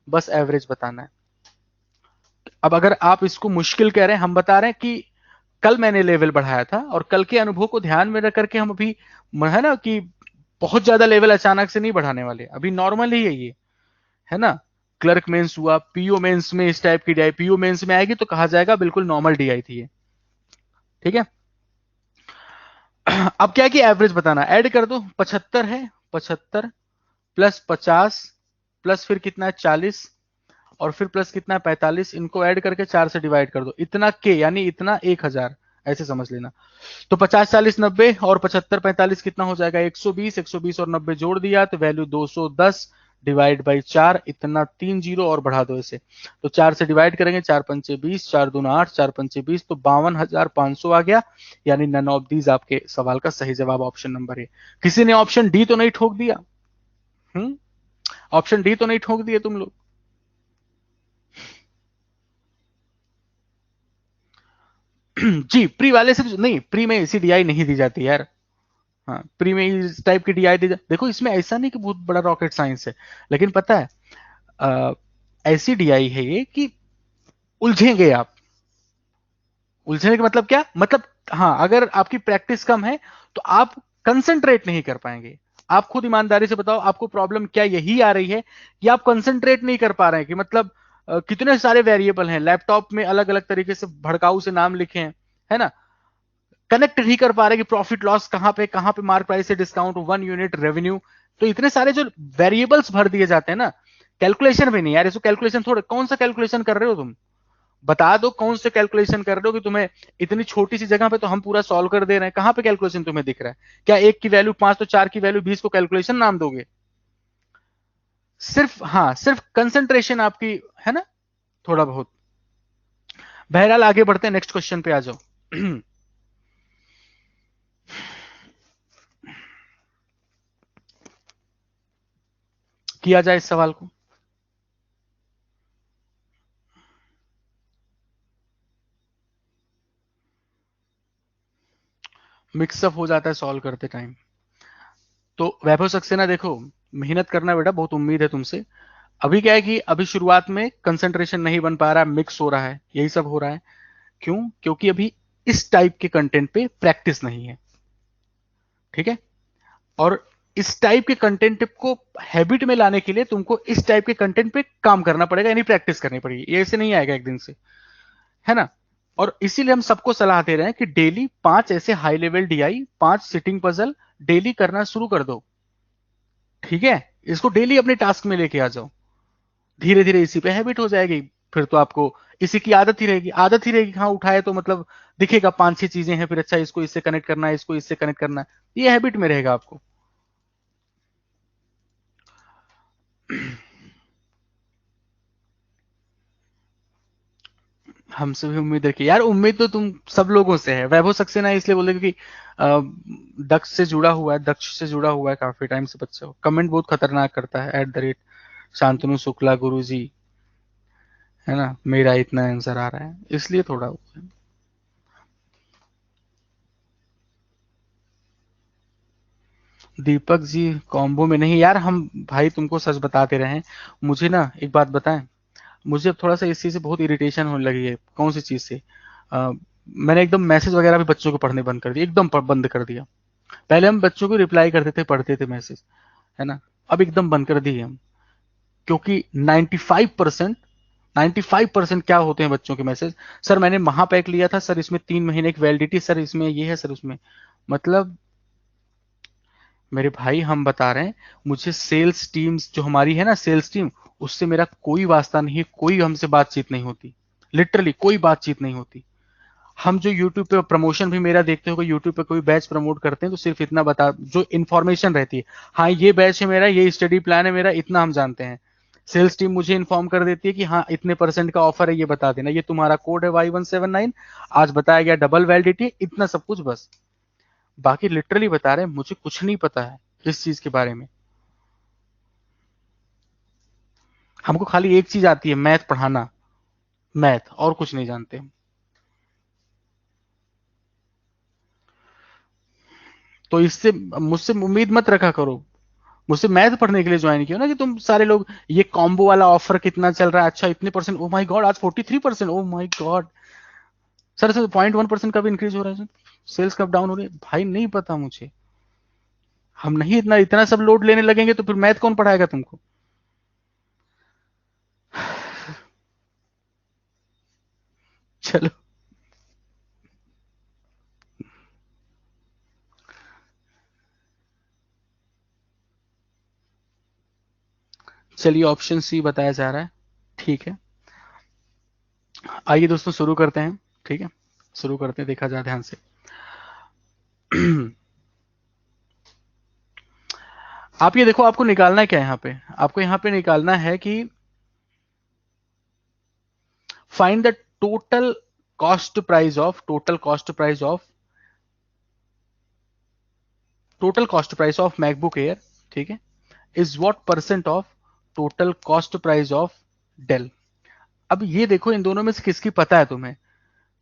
बस एवरेज बताना है। अब अगर आप इसको मुश्किल कह रहे हैं, हम बता रहे हैं कि कल मैंने लेवल बढ़ाया था और कल के अनुभव को ध्यान में रख करके हम अभी, है ना, कि बहुत ज्यादा लेवल अचानक से नहीं बढ़ाने वाले, अभी नॉर्मल ही है ये, है ना। क्लर्क मेंस हुआ, पीओ मेंस में इस टाइप की डीआई, पीओ मेंस में आएगी तो कहा जाएगा बिल्कुल नॉर्मल डीआई थी ये। ठीक है। अब क्या है कि एवरेज बताना, ऐड कर दो, 75 है, 75 प्लस 50 प्लस फिर कितना है 40 और फिर प्लस कितना है 45, इनको ऐड करके 4 से डिवाइड कर दो, इतना के यानी इतना 1,000, ऐसे समझ लेना। तो 50 40 90 और 75 45 कितना हो जाएगा 120, 120 और 90 जोड़ दिया तो वैल्यू 210 डिवाइड बाई 4, इतना 3 जीरो और बढ़ा दो इसे। तो 4 से डिवाइड करेंगे, 4 पंचे 20, 4 दूना 8, 4 पंचे 20, तो 52,500 आ गया। यानी नन ऑफ दीज आपके सवाल का सही जवाब ऑप्शन नंबर है। किसी ने ऑप्शन डी तो नहीं ठोक दिया, ऑप्शन डी तो नहीं ठोक दिए तुम लोग। जी, प्री वाले से नहीं, प्री में ऐसी डीआई नहीं दी जाती यार। हाँ, प्री में इस टाइप की डीआई दी देखो, इसमें ऐसा नहीं कि बहुत बड़ा रॉकेट साइंस है, लेकिन पता है ऐसी डीआई है ये कि उलझेंगे आप। उलझने का मतलब क्या, मतलब हाँ, अगर आपकी प्रैक्टिस कम है तो आप कंसंट्रेट नहीं कर पाएंगे। आप खुद ईमानदारी से बताओ, आपको प्रॉब्लम क्या यही आ रही है कि आप कंसंट्रेट नहीं कर पा रहे हैं, कि मतलब कितने सारे वेरिएबल हैं लैपटॉप में, अलग अलग तरीके से भड़काऊ से नाम लिखे हैं, है ना, कनेक्ट नहीं कर पा रहे कि प्रॉफिट लॉस कहां पे मार्क प्राइस से डिस्काउंट 1 यूनिट रेवेन्यू। तो इतने सारे जो वेरिएबल्स भर दिए जाते हैं ना, कैलकुलेशन भी नहीं यार, इसको कैलकुलेशन थोड़े, कौन सा कैलकुलेशन कर रहे हो तुम, बता दो कौन से कैलकुलेशन कर रहे हो कि तुम्हें इतनी छोटी सी जगह पे तो हम पूरा सॉल्व कर दे रहे हैं, कहां पे कैलकुलेशन तुम्हें दिख रहा है। क्या एक की वैल्यू 5 तो 4 की वैल्यू 20 को कैलकुलेशन नाम दोगे। सिर्फ हाँ, सिर्फ कंसंट्रेशन आपकी, है ना, थोड़ा बहुत। बहरहाल आगे बढ़ते हैं, नेक्स्ट क्वेश्चन पे आ जाओ। किया जाए इस सवाल को। मिक्सअप हो जाता है सॉल्व करते टाइम। तो वैभव सक्सेना देखो, मेहनत करना बेटा, बहुत उम्मीद है तुमसे। अभी क्या है कि अभी शुरुआत में कंसंट्रेशन नहीं बन पा रहा है, मिक्स हो रहा है, यही सब हो रहा है। क्यों, क्योंकि अभी इस टाइप के कंटेंट पे प्रैक्टिस नहीं है। ठीक है, और इस टाइप के कंटेंट को हैबिट में लाने के लिए तुमको इस टाइप के कंटेंट पे काम करना पड़ेगा, यानी प्रैक्टिस करनी पड़ेगी, ये ऐसे नहीं आएगा एक दिन से, है ना। और इसीलिए हम सबको सलाह दे रहे हैं कि डेली 5 ऐसे high level DI, 5 sitting puzzle daily करना शुरू कर दो, ठीक है। इसको डेली अपने टास्क में लेके आ जाओ, धीरे धीरे इसी पे हैबिट हो जाएगी। फिर तो आपको इसी की आदत ही रहेगी, आदत ही रहेगी। हाँ, उठाए तो मतलब दिखेगा 5-6 चीजें हैं, फिर अच्छा इसको इससे कनेक्ट करना है, इसको इससे कनेक्ट करना है, ये हैबिट में रहेगा आपको। हमसे भी उम्मीद रखिए यार, उम्मीद तो तुम सब लोगों से है। वैभव सक्सेना इसलिए बोले क्योंकि दक्ष से जुड़ा हुआ है, दक्ष से जुड़ा हुआ है काफी टाइम से बच्चा, कमेंट बहुत खतरनाक करता है, @शांतनु शुक्ला गुरु जी, है ना, मेरा इतना आंसर आ रहा है, इसलिए थोड़ा। दीपक जी कॉम्बो में नहीं यार, हम भाई तुमको सच बताते रहे हैं। मुझे ना एक बात बताएं, मुझे अब थोड़ा सा इस चीज से बहुत इरिटेशन होने लगी है। कौन सी चीज से? अ, मैंने एकदम मैसेज वगैरह भी बच्चों को पढ़ने बंद कर दिया, एकदम बंद कर दिया। पहले हम बच्चों को रिप्लाई करते थे, पढ़ते थे मैसेज, है ना, अब एकदम बंद कर दिए हम। क्योंकि 95% 95% क्या होते हैं बच्चों के मैसेज, सर मैंने महापैक लिया था सर, इसमें 3 महीने की वैलिडिटी, सर इसमें ये है, सर उसमें, मतलब मेरे भाई हम बता रहे हैं, मुझे सेल्स टीम्स जो हमारी है ना, सेल्स टीम, उससे मेरा कोई वास्ता नहीं है, कोई हमसे बातचीत नहीं होती, लिटरली कोई बातचीत नहीं होती। हम जो यूट्यूब पे प्रमोशन भी मेरा देखते हो, यूट्यूब पे कोई बैच प्रमोट करते हैं तो सिर्फ इतना बता, जो इन्फॉर्मेशन रहती है, हाँ ये बैच है मेरा, ये स्टडी प्लान है मेरा, इतना हम जानते हैं। सेल्स टीम मुझे इन्फॉर्म कर देती है कि हाँ इतने % का ऑफर है, ये बता देना, ये तुम्हारा कोड है Y179, आज बताया गया डबल वैलिडिटी, इतना सब कुछ बस। बाकी लिटरली बता रहे हैं, मुझे कुछ नहीं पता है इस चीज के बारे में। हमको खाली एक चीज आती है, मैथ पढ़ाना, मैथ, और कुछ नहीं जानते। तो इससे मुझसे उम्मीद मत रखा करो, मुझसे मैथ पढ़ने के लिए ज्वाइन किया ना, कि तुम सारे लोग ये कॉम्बो वाला ऑफर कितना चल रहा है, अच्छा इतने %, ओ माय गॉड आज 43%, oh my God sir, sir 0.1% का भी इंक्रीज हो रहा है, सेल्स कब डाउन हो रही है, भाई नहीं पता मुझे। हम नहीं इतना इतना सब लोड लेने लगेंगे तो फिर मैथ कौन पढ़ाएगा तुमको। चलो, चलिए ऑप्शन सी बताया जा रहा है, ठीक है। आइए दोस्तों शुरू करते हैं, ठीक है, शुरू करते हैं, देखा जाए ध्यान से। आप ये देखो, आपको निकालना है क्या यहाँ पे, आपको यहाँ पे निकालना है कि find the total cost price of, total cost price of MacBook Air, ठीक है, is what % of total cost price of Dell. अब ये देखो इन दोनों में से किसकी पता है तुम्हें,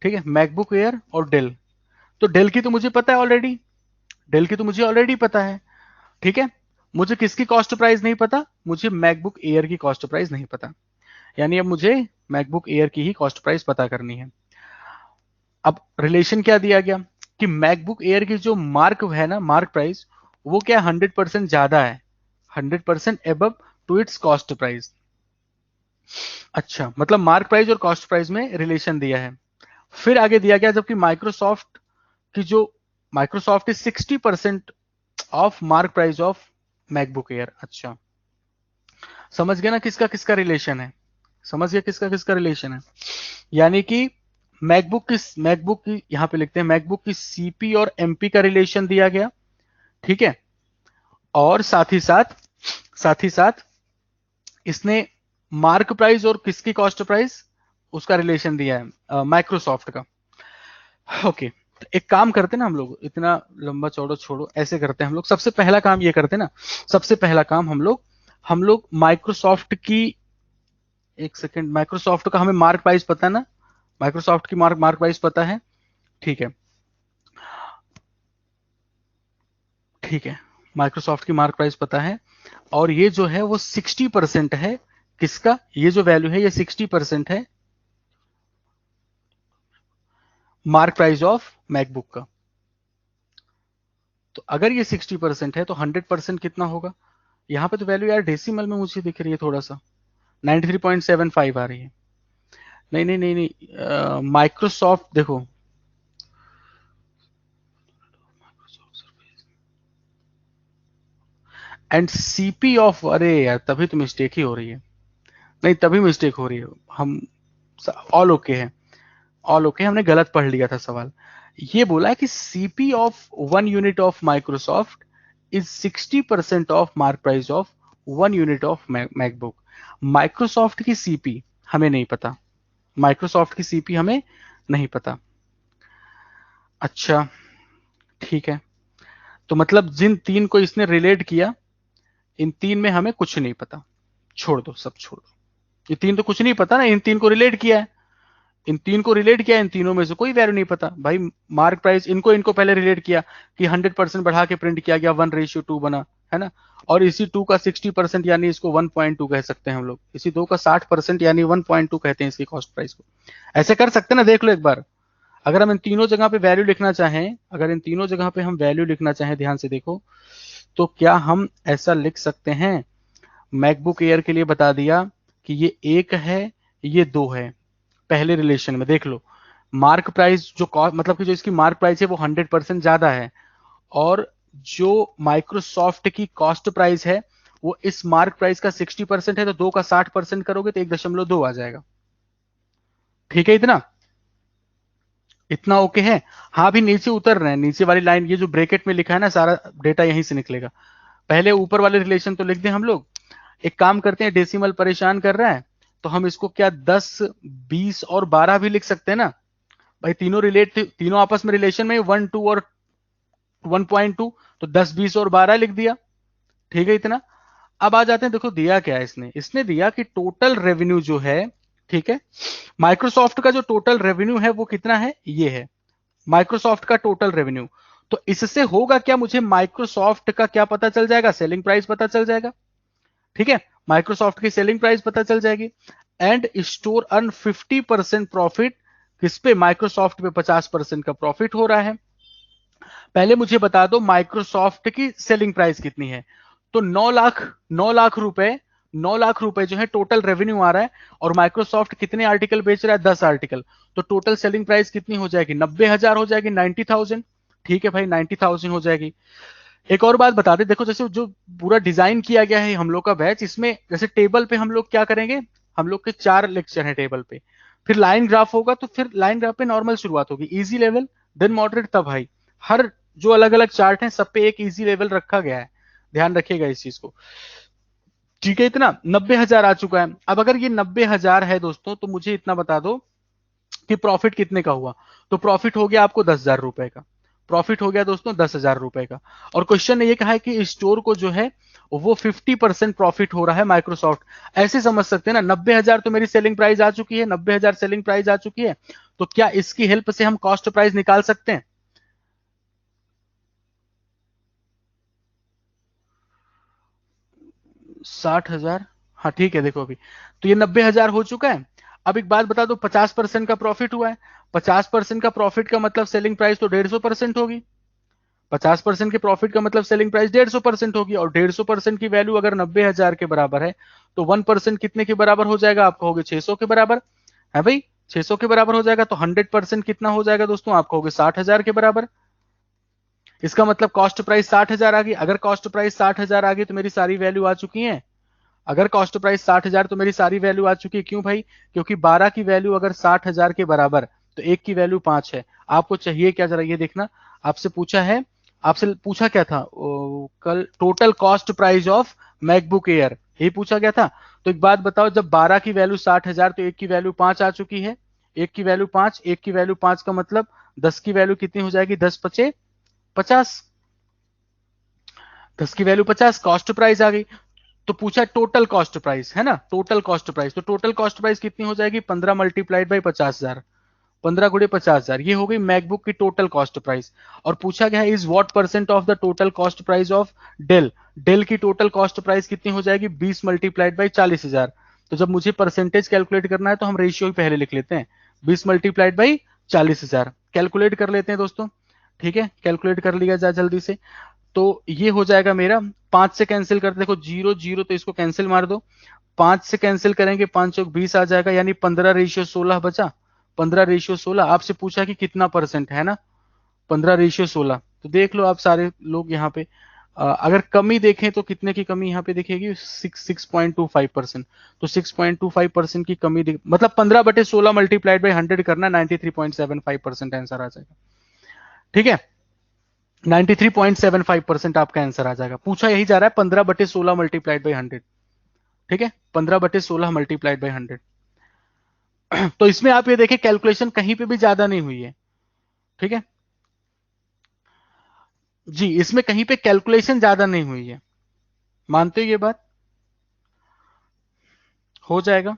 ठीक है, मैकबुक एयर और डेल। तो डेल की तो मुझे पता है ऑलरेडी, डेल की तो मुझे ऑलरेडी पता है, ठीक है। मुझे किसकी कॉस्ट प्राइस नहीं पता, मुझे मैकबुक एयर की कॉस्ट प्राइस नहीं पता, यानी अब मुझे मैकबुक एयर की ही कॉस्ट प्राइस पता करनी है। अब रिलेशन क्या दिया गया कि मैकबुक एयर की जो मार्क है ना, मार्क प्राइस, वो क्या 100% ज्यादा है, 100% above to its cost price. अच्छा, मतलब मार्क प्राइस और कॉस्ट प्राइस में रिलेशन दिया है। फिर आगे दिया गया, जबकि माइक्रोसॉफ्ट की जो, Microsoft is 60% of mark price of MacBook air. अच्छा, समझ गया ना किसका किसका रिलेशन है, समझ गया किसका किसका रिलेशन है। यानी कि मैकबुक की यहां पे लिखते हैं, मैकबुक की सीपी और एमपी का रिलेशन दिया गया, ठीक है। और साथ ही साथ इसने मार्क प्राइस और किसकी कॉस्ट प्राइस, उसका रिलेशन दिया है, माइक्रोसॉफ्ट का। ओके, तो एक काम करते हैं ना हम लोग, इतना लंबा चौड़ा छोड़ो, ऐसे करते हैं हम लोग, सबसे पहला काम ये करते हैं ना, सबसे पहला काम हम लोग माइक्रोसॉफ्ट की, एक सेकेंड, माइक्रोसॉफ्ट का हमें मार्क प्राइस पता है ना, माइक्रोसॉफ्ट की मार्क प्राइस पता है, ठीक है, ठीक है, माइक्रोसॉफ्ट की मार्क प्राइस पता है। और ये जो है वो 60% है, किसका, ये जो वैल्यू है ये 60% है मार्क प्राइस ऑफ मैकबुक का। तो अगर ये 60% है तो 100% कितना होगा? यहाँ पे तो वैल्यू यार डेसिमल में मुझे दिख रही है थोड़ा सा, 93.75 आ रही है। नहीं नहीं नहीं नहीं, माइक्रोसॉफ्ट देखो, एंड सीपी ऑफ, अरे यार तभी तो मिस्टेक ही हो रही है, नहीं तभी मिस्टेक हो रही है। हम ऑल ओके है, ऑल ओके, हमने गलत पढ़ लिया था सवाल। ये बोला है कि CP of 1 unit of Microsoft is 60% of mark price of 1 unit of MacBook. Microsoft की सीपी हमें नहीं पता, माइक्रोसॉफ्ट की सीपी हमें नहीं पता। अच्छा ठीक है, तो मतलब जिन तीन को इसने रिलेट किया, इन तीन में हमें कुछ नहीं पता, छोड़ दो, सब छोड़ दो। ये तीन तो कुछ नहीं पता ना, इन तीन को रिलेट किया है, इन तीन को रिलेट किया, इन तीनों में से कोई वैल्यू नहीं पता भाई। मार्क प्राइस, इनको इनको पहले रिलेट किया कि 100% बढ़ा के प्रिंट किया गया, 1:2 बना, है ना। और इसी 2 का 60% यानी इसको 1.2 कह सकते हैं हम लोग, इसी 2 का 60% यानी 1.2 कहते हैं इसकी कॉस्ट प्राइस को। ऐसे कर सकते हैं ना, देख लो एक बार। अगर हम इन तीनों जगह पे वैल्यू लिखना चाहें, अगर इन तीनों जगह पे हम वैल्यू लिखना चाहें, ध्यान से देखो, तो क्या हम ऐसा लिख सकते हैं? मैकबुक एयर के लिए बता दिया कि ये 1 है, ये 2 है। पहले रिलेशन में देख लो, मार्क प्राइस जो मतलब कि जो इसकी मार्क प्राइस है वो 100% ज्यादा है, और जो माइक्रोसॉफ्ट की कॉस्ट प्राइस है वो इस मार्क प्राइस का 60% है, तो 2 का 60% करोगे तो 1.2 आ जाएगा। ठीक है, इतना इतना ओके है? हाँ, अभी नीचे उतर रहे हैं, नीचे वाली लाइन, ये जो ब्रैकेट में लिखा है ना, सारा डेटा यहीं से निकलेगा। पहले ऊपर वाले रिलेशन तो लिख दें हम लोग। एक काम करते हैं, डेसिमल परेशान कर रहा है तो हम इसको क्या 10, 20 और 12 भी लिख सकते हैं ना भाई। तीनों आपस में रिलेशन में 1, 2 और 1.2, तो 10, 20 और 12 लिख दिया। ठीक है, इतना। अब आ जाते हैं, देखो दिया क्या है इसने, इसने दिया कि टोटल रेवेन्यू जो है, ठीक है, माइक्रोसॉफ्ट का जो टोटल रेवेन्यू है वो कितना है, ये है माइक्रोसॉफ्ट का टोटल रेवेन्यू। तो इससे होगा क्या, मुझे माइक्रोसॉफ्ट का क्या पता चल जाएगा, सेलिंग प्राइस पता चल जाएगा। ठीक है, माइक्रोसॉफ्ट की सेलिंग प्राइस पता चल जाएगी। एंड स्टोर अर्न 50% प्रॉफिट, किस पे, माइक्रोसॉफ्ट पे 50% का प्रॉफिट हो रहा है। पहले मुझे बता दो माइक्रोसॉफ्ट की सेलिंग प्राइस कितनी है, तो 9 लाख रुपए, 9 लाख रुपए जो है टोटल रेवेन्यू आ रहा है, और माइक्रोसॉफ्ट कितने आर्टिकल बेच रहा है, 10 आर्टिकल, तो टोटल सेलिंग प्राइस कितनी हो जाएगी, 90,000 हो जाएगी, 90,000। ठीक है भाई, 90,000 हो जाएगी। एक और बात बता दे, देखो जैसे जो पूरा डिजाइन किया गया है हम लोग का बैच, इसमें जैसे टेबल पे हम लोग क्या करेंगे, हम लोग के 4 लेक्चर हैं टेबल पे, फिर लाइन ग्राफ होगा, तो फिर लाइन ग्राफ पे नॉर्मल शुरुआत होगी, इजी लेवल, देन मॉडरेट, तब हाई। हर जो अलग अलग चार्ट हैं सब पे एक इजी लेवल रखा गया है, ध्यान रखिएगा इस चीज को। ठीक है, इतना 90,000 आ चुका है। अब अगर ये 90,000 है दोस्तों, तो मुझे इतना बता दो कि प्रॉफिट कितने का हुआ। तो प्रॉफिट हो गया आपको 10,000 रुपए का, प्रॉफिट हो गया दोस्तों 10,000 रुपए का। और क्वेश्चन ने ये कहा है कि स्टोर को जो है वो 50% प्रॉफिट हो रहा है माइक्रोसॉफ्ट। ऐसे समझ सकते हैं ना, 90,000 तो मेरी सेलिंग प्राइस आ चुकी है, 90,000 सेलिंग प्राइस आ चुकी है, तो क्या इसकी हेल्प से हम कॉस्ट प्राइस निकाल सकते हैं? 60,000, हाँ ठीक है, देखो अभी तो ये 90,000 हो चुका है। अब एक बात बता दो, 50% का प्रॉफिट हुआ है, 50% का प्रॉफिट का मतलब सेलिंग प्राइस तो 150% होगी, 50% के प्रॉफिट का मतलब सेलिंग प्राइस 150% होगी, और 150% की वैल्यू अगर 90,000 के बराबर है, तो 1% कितने के बराबर हो जाएगा, आप कहोगे 600 के बराबर, है भाई, 600 के बराबर हो जाएगा। तो 100% कितना हो जाएगा दोस्तों, आप कहोगे 60,000 के बराबर। इसका मतलब कॉस्ट प्राइस 60,000 आ गई। अगर कॉस्ट प्राइस 60,000 आ गई तो मेरी सारी वैल्यू आ चुकी है। अगर कॉस्ट प्राइस 60,000 तो मेरी सारी वैल्यू आ चुकी है। क्यों भाई, क्योंकि 12 की वैल्यू अगर 60,000 के बराबर, तो एक की वैल्यू 5 है। आपको चाहिए क्या, जरा ये देखना, आपसे पूछा है, आपसे पूछा क्या था कल, total cost price of MacBook air, यही पूछा गया था। तो एक बात बताओ, जब 12 की वैल्यू 60,000 तो एक की वैल्यू 5 आ चुकी है, एक की वैल्यू 5, एक की वैल्यू 5 का मतलब 10 की वैल्यू कितनी हो जाएगी, 10 पचे 50, 10 की वैल्यू 50, कॉस्ट प्राइस आ गई। तो पूछा टोटल कॉस्ट प्राइस, है ना, टोटल कॉस्ट प्राइस, तो टोटल कॉस्ट प्राइस कितनी हो जाएगी, 15 मल्टीप्लाइड बाई 50,000, 15 गुणे 50,000, ये हो गई मैकबुक की टोटल कॉस्ट प्राइस। और पूछा गया है is what percent of the total cost price of Dell, Dell की टोटल कॉस्ट प्राइस कितनी हो जाएगी, 20 मल्टीप्लाइड बाई 40,000। तो जब मुझे परसेंटेज कैलकुलेट करना है तो हम रेशियो ही पहले लिख लेते हैं, 20 मल्टीप्लाइड बाई 40,000, कैलकुलेट कर लेते हैं दोस्तों। ठीक है, कैलकुलेट कर लिया जाए जल्दी से। तो ये हो जाएगा मेरा, 5 से कैंसिल कर, देखो 0 0 तो इसको कैंसिल मार दो, 5 से कैंसिल करेंगे, 5 चौक 20 आ जाएगा, यानी 15:16 बचा। 15:16 आपसे पूछा कि कितना परसेंट है ना, 15:16। तो देख लो आप सारे लोग यहाँ पे, अगर कमी देखें तो कितने की कमी यहाँ पे दिखेगी, 6.25%। तो 6.25% की कमी मतलब 15/16 मल्टीप्लाइड बाई 100 करना, 93.75% आंसर आ जाएगा। ठीक है, 93.75% आपका आंसर आ जाएगा। पूछा यही जा रहा है 15/16 मल्टीप्लाइड बाई 100। ठीक है, 15/16 मल्टीप्लाइड बाई 100। तो इसमें आप ये देखें कैलकुलेशन कहीं पे भी ज्यादा नहीं हुई है। ठीक है जी, इसमें कहीं पे कैलकुलेशन ज्यादा नहीं हुई है, मानते हो ये बात? हो जाएगा।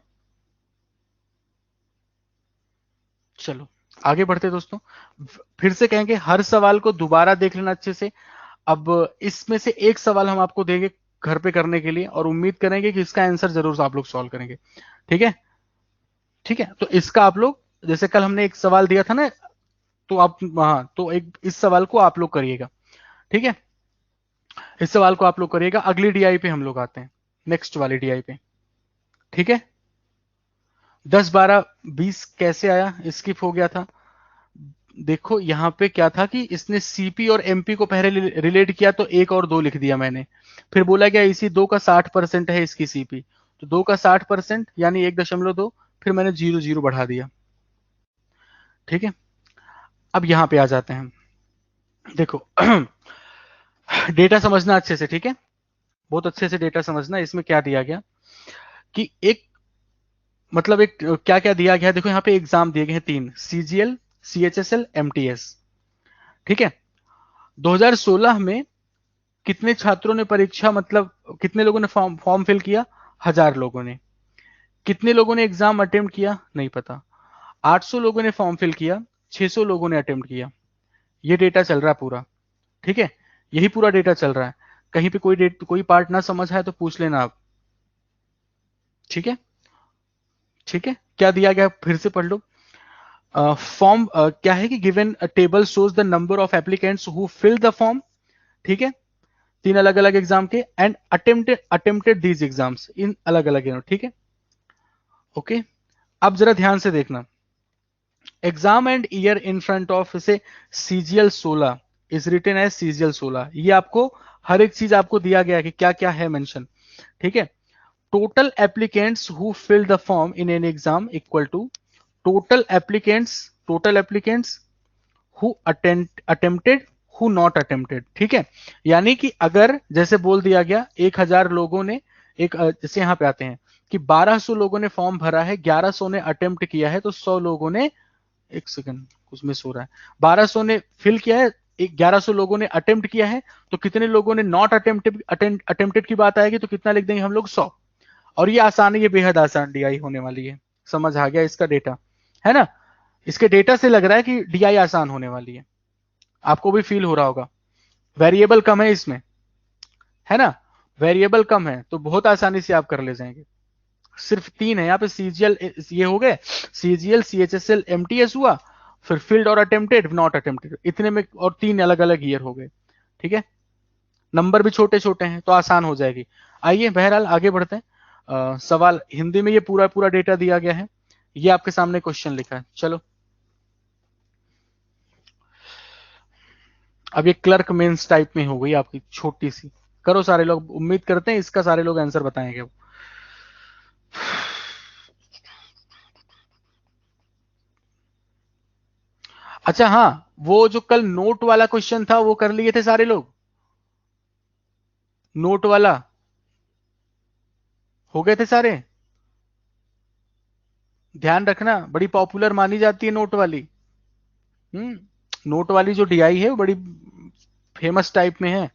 चलो आगे बढ़ते दोस्तों, फिर से कहेंगे हर सवाल को दोबारा देख लेना अच्छे से। अब इसमें से एक सवाल हम आपको देंगे घर पे करने के लिए, और उम्मीद करेंगे कि इसका आंसर जरूर आप लोग सॉल्व करेंगे। ठीक है, ठीक है, तो इसका आप लोग, जैसे कल हमने एक सवाल दिया था ना, तो आप, हाँ, तो एक इस सवाल को आप लोग करिएगा। ठीक है, इस सवाल को आप लोग करिएगा। अगली डीआई पे हम लोग आते हैं, नेक्स्ट वाली डीआई पे। ठीक है, 10 12 20 कैसे आया, स्किप हो गया था। देखो यहाँ पे क्या था कि इसने सीपी और एमपी को पहले रिलेट किया, तो 1 और 2 लिख दिया मैंने। फिर बोला गया इसी 2 का 60% है इसकी सीपी, तो 2 का 60% यानी 1.2, फिर मैंने 0 0 बढ़ा दिया। ठीक है, अब यहाँ पे आ जाते हैं। देखो डेटा समझना अच्छे से, ठीक है, बहुत अच्छे से डेटा समझना। इसमें क्या दिया गया कि एक, मतलब एक क्या क्या दिया गया, देखो यहाँ पे एग्जाम दिए गए हैं 3, सीजीएल, सीएचएसएल, एमटीएस। ठीक है, 2016 में कितने छात्रों ने परीक्षा, मतलब कितने लोगों ने फॉर्म फॉर्म फिल किया, 1000 लोगों ने। कितने लोगों ने एग्जाम अटेम्प्ट किया, नहीं पता। 800 लोगों ने फॉर्म फिल किया, 600 लोगों ने अटेम्प्ट किया। ये डेटा चल रहा है पूरा। ठीक है, यही पूरा डेटा चल रहा है। कहीं पे कोई पार्ट ना समझ आए तो पूछ लेना आप। ठीक है, ठीक है, क्या दिया गया फिर से पढ़ लो। फॉर्म क्या है कि given table shows the number of applicants who fill the form. ठीक है, 3 अलग अलग एग्जाम के, and attempted these exams in अलग अलग। ठीक है, ओके। अब जरा ध्यान से देखना, exam and year in front of से CGL 16 is written as CGL 16। ये आपको हर एक चीज आपको दिया गया है कि क्या क्या है मेंशन। ठीक है, total applicants who fill the form in an exam equal to total applicants who attempted, who not attempted. ठीक है, यानी कि अगर जैसे बोल दिया गया 1000 लोगों ने, एक जैसे यहां पे आते हैं कि 1200 लोगों ने फॉर्म भरा है, 1100 ने अटेम्प्ट किया है, तो 100 लोगों ने, एक सेकंड कुछ मिस हो रहा है, 1200 ने फिल किया है, 1100 लोगों ने अटेम्प्ट किया है, तो कितने लोगों ने नॉट अटेम्प्टेड की बात आएगी तो कितना लिख देंगे हम लोग, 100। और ये आसान है, ये बेहद आसान डीआई होने वाली है। समझ आ गया इसका डेटा, है ना? इसके डेटा से लग रहा है कि डीआई आसान होने वाली है, आपको भी फील हो रहा होगा। वेरिएबल कम है इसमें, है ना? वेरिएबल कम है तो बहुत आसानी से आप कर ले जाएंगे। सिर्फ 3 है यहाँ पे, सीजीएल ये हो गए, सीजीएल, सीएचएसएल, एमटीएस हुआ, फिर फील्ड और अटेम्प्टेड, नॉट अटेम्प्टेड, इतने में, और 3 अलग अलग ईयर हो गए। ठीक है, नंबर भी छोटे छोटे हैं तो आसान हो जाएगी। आइए बहरहाल आगे बढ़ते हैं। सवाल हिंदी में ये पूरा पूरा डेटा दिया गया है, ये आपके सामने क्वेश्चन लिखा है। चलो, अब ये क्लर्क मेंस टाइप में हो गई आपकी छोटी सी। करो सारे लोग, उम्मीद करते हैं इसका सारे लोग आंसर बताएंगे। अच्छा हाँ, वो जो कल नोट वाला क्वेश्चन था वो कर लिए थे सारे लोग? नोट वाला हो गए थे सारे? ध्यान रखना, बड़ी पॉपुलर मानी जाती है नोट वाली। नोट वाली जो डीआई है वो बड़ी फेमस टाइप में है।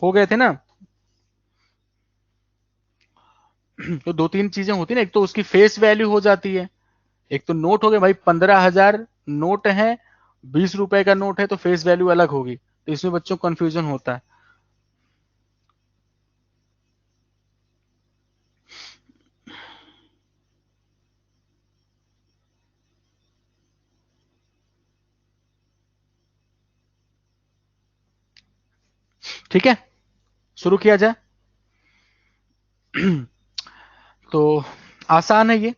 हो गए थे ना? तो 2 3 चीजें होती है ना, एक तो उसकी फेस वैल्यू हो जाती है, एक तो नोट हो गए भाई, 15,000 नोट है, 20 रुपए का नोट है, तो फेस वैल्यू अलग होगी, तो इसमें बच्चों को कंफ्यूजन होता है। ठीक है, शुरू किया जाए। तो आसान है ये।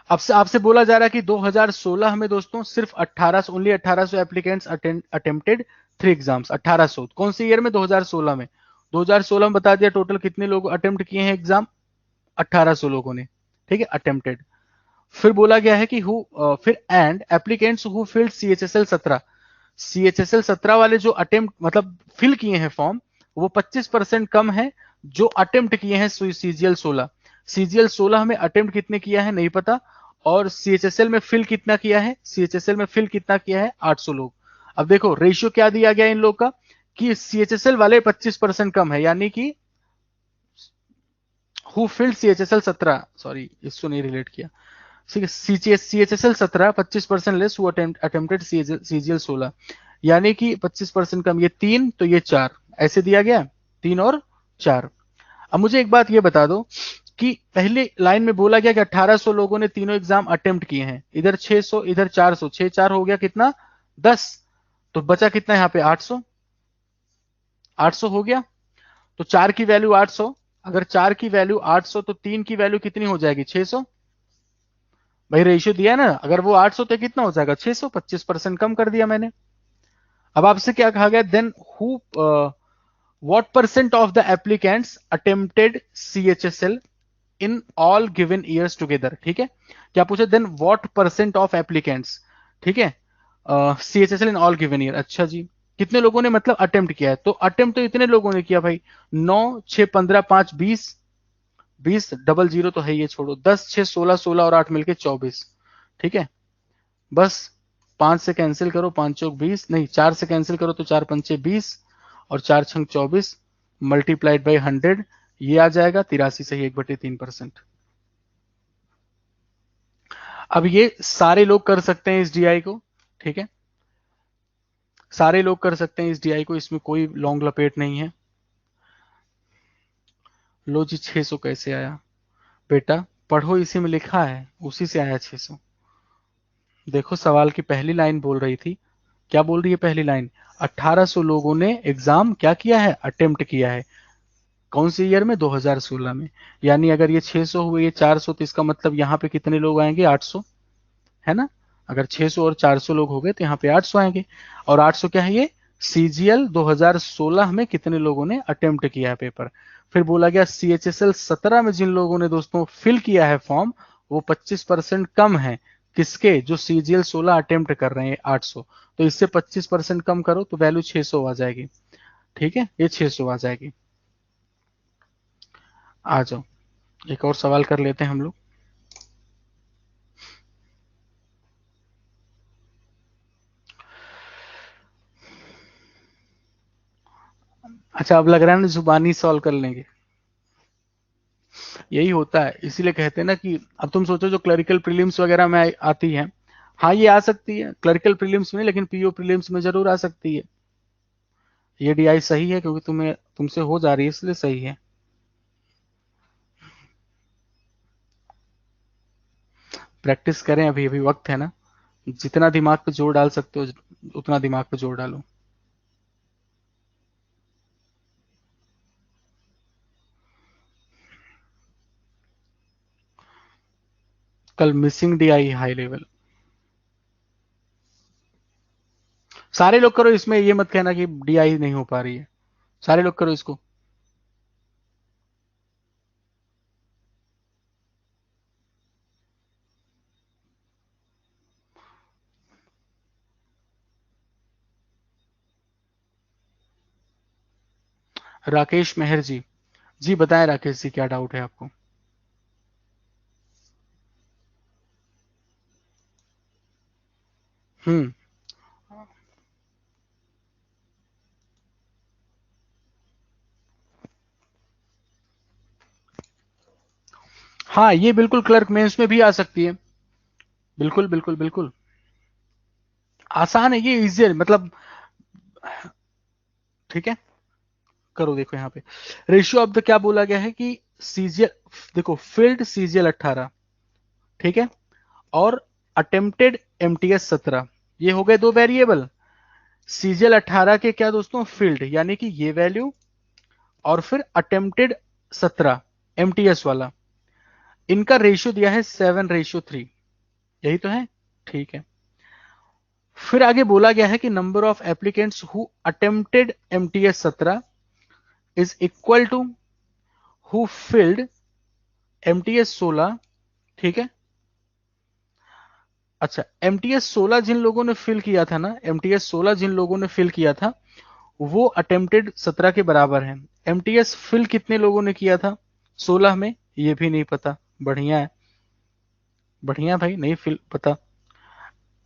आपसे आपसे बोला जा रहा है कि 2016 में दोस्तों सिर्फ 1800 ओनली 1800 एप्लीकेंट्स अटेम्प्टेड 3 एग्जाम्स। 1800 कौन से ईयर में? 2016 में। 2016 में बता दिया टोटल कितने लोग अटेम्प्ट किए हैं एग्जाम? 1800 लोगों ने, ठीक है, अटेम्प्टेड। फिर बोला गया है कि फिर and applicants who field CHSL 17। CHSL 17 वाले जो अटेम्प्ट मतलब फिल किए हैं फॉर्म, वो 25% कम है जो अटेम्प्ट किए हैं सीजीएल 16। सीजीएल 16 में अटेम्प्ट कितने किया है नहीं पता, और सीएचएसएल में फिल कितना किया है? सीएचएसएल में फिल कितना किया है? 800 लोग। अब देखो रेशियो क्या दिया गया इन लोग का कि सीएचएसएल वाले 25% कम है, यानी कि हु फिल्ड सीएचएसएल 17, सॉरी इसको नहीं रिलेट किया, CHSL 17 25% less who attempted CGL 16, यानी कि 25% कम। ये 3 तो ये 4, ऐसे दिया गया 3 और 4। अब मुझे एक बात ये बता दो कि पहले लाइन में बोला गया कि 1800 लोगों ने तीनों एग्जाम अटेम्प्ट किए हैं, इधर 600 इधर 400, 6 4 हो गया कितना? 10। तो बचा कितना यहाँ पे? 800। 800 हो गया, तो 4 की वैल्यू 800। अगर 4 की वैल्यू 800 तो 3 की वैल्यू कितनी हो जाएगी? 600। भाई रेशियो दिया है ना, अगर वो 800 तो कितना हो जाएगा? 600। 25% कम कर दिया मैंने। अब आपसे क्या कहा गया? Then who what percent of the applicants attempted CHSL in all given years together? ठीक है, क्या पूछे? Then what percent of applicants, ठीक है, CHSL in all given year। अच्छा जी, कितने लोगों ने मतलब अटेम्प्ट किया है? तो अटेम्प्ट तो इतने लोगों ने किया भाई, 9 6 15 5 20, 20 डबल जीरो तो है, ये छोड़ो, 10 6 16, 16 और 8 मिलके 24। ठीक है, बस 5 से कैंसिल करो, 5 चौक 20, नहीं 4 से कैंसिल करो तो 4 पंचे 20 और 4 छंग 24 मल्टीप्लाइड बाई 100, ये आ जाएगा 83 सही 1/3%। अब ये सारे लोग कर सकते हैं इस डीआई को, ठीक है, सारे लोग कर सकते हैं इस डीआई को, इसमें कोई लॉन्ग लपेट नहीं है। लो जी 600 कैसे आया? बेटा पढ़ो, इसी में लिखा है, उसी से आया 600। देखो सवाल की पहली लाइन बोल रही थी, क्या बोल रही है पहली लाइन? 1800 लोगों ने एग्जाम क्या किया है? अटेम्प्ट किया है। कौन से ईयर में? 2016 में। यानी अगर ये 600 हुए, ये 400, तो इसका मतलब यहाँ पे कितने लोग आएंगे? 800, है ना? अगर 600 और 400 लोग हो गए तो यहाँ पे 800 आएंगे। और 800 क्या है? ये सीजीएल 2016 में कितने लोगों ने अटेम्प्ट किया है पेपर। फिर बोला गया सीएचएसएल 17 में जिन लोगों ने दोस्तों फिल किया है फॉर्म, वो 25% कम है किसके? जो सीजीएल 16 अटेम्प्ट कर रहे हैं 800। तो इससे 25% कम करो तो वैल्यू 600 आ जाएगी। ठीक है, ये 600 आ जाएगी। आ जाओ एक और सवाल कर लेते हैं हम लोग। अच्छा, अब लग रहा है ना जुबानी सॉल्व कर लेंगे। यही होता है, इसीलिए कहते हैं ना कि अब तुम सोचो जो क्लरिकल प्रीलिम्स वगैरह में आती है, हाँ ये आ सकती है क्लरिकल प्रीलिम्स में, लेकिन पीओ प्रीलिम्स में जरूर आ सकती है। ये डीआई सही है क्योंकि तुम्हें तुमसे हो जा रही है, इसलिए सही है। प्रैक्टिस करें, अभी अभी वक्त है ना, जितना दिमाग पे जोर डाल सकते हो उतना दिमाग पे जोर डालो। कल मिसिंग डीआई हाई लेवल। सारे लोग करो, इसमें ये मत कहना कि डीआई नहीं हो पा रही है, सारे लोग करो इसको। राकेश मेहर जी, जी बताएं राकेश जी क्या डाउट है आपको? हम्म, हाँ ये बिल्कुल क्लर्क मेंस में भी आ सकती है, बिल्कुल बिल्कुल बिल्कुल आसान है ये, इजी है मतलब। ठीक है, करो देखो यहाँ पे रेशियो ऑफ द क्या बोला गया है कि सीजीएल, देखो फील्ड सीजीएल 18, ठीक है, और अटेम्प्टेड एमटीएस 17, ये हो गए दो वेरिएबल। सीजीएल 18 के क्या दोस्तों, फील्ड, यानी कि ये वैल्यू और फिर अटेम्प्टेड 17 एमटीएस वाला, इनका रेशियो दिया है 7:3, यही तो है, ठीक है। फिर आगे बोला गया है कि number of applicants who attempted MTS 17 is equal to who filled MTS 16, ठीक है। अच्छा, एमटीएस 16 जिन लोगों ने फिल किया था ना, एमटीएस 16 जिन लोगों ने फिल किया था वो अटेम्प्टेड 17 के बराबर है। एमटीएस फिल कितने लोगों ने किया था 16 में, ये भी नहीं पता। बढ़िया है, बढ़िया भाई, नहीं फिल पता।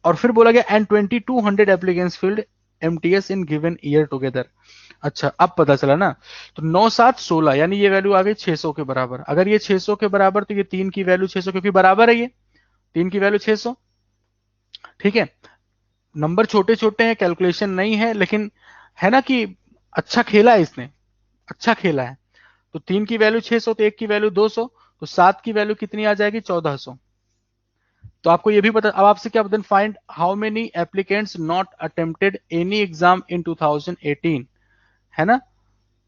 और फिर बोला गया and 2200 applicants field MTS in given year together. अच्छा, अब पता चला ना। तो 9 7 16 यानी ये वैल्यू आ गई 600 के बराबर। अगर ये 600 के बराबर तो ये 3 की वैल्यू 600, क्योंकि बराबर है ये 3 की वैल्यू 600, ठीक है। नंबर छोटे छोटे हैं, कैलकुलेशन नहीं है, लेकिन है ना कि अच्छा खेला है इसने, अच्छा खेला है। तो 3 की वैल्यू 600, तो 1 की वैल्यू 200, तो 7 की वैल्यू कितनी आ जाएगी 1400। तो आपको ये भी पता, अब आपसे क्या बता, find how many applicants not attempted any exam in 2018, है ना,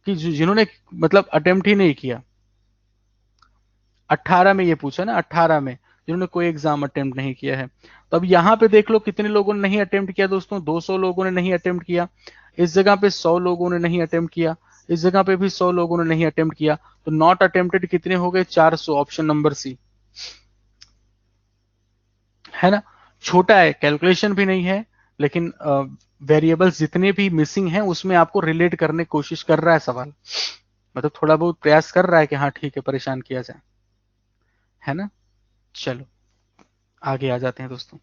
कि जिन्होंने मतलब अटेम्प्ट ही नहीं किया। 18 में ये पूछा ना, 18 में जिन्होंने कोई एग्जाम अटेम्प्ट नहीं किया है। तो अब यहाँ पे देख लो कितने लोगों ने नहीं अटेम्प्ट किया दोस्तों, 200 लोगों ने नहीं अटेम्प्ट किया। इस जगह पे 100 लोगों ने नहीं अटेम्प्ट किया, इस जगह पे भी 100 लोगों ने नहीं अटेम्प्ट किया। तो नॉट अटेम्प्टेड कितने हो गए, 400, ऑप्शन नंबर सी, है ना। छोटा है, कैलकुलेशन भी नहीं है, लेकिन वेरिएबल्स जितने भी मिसिंग हैं उसमें आपको रिलेट करने की कोशिश कर रहा है सवाल, मतलब थोड़ा बहुत प्रयास कर रहा है कि हाँ ठीक है परेशान किया जाए, है ना। चलो आगे आ जाते हैं दोस्तों।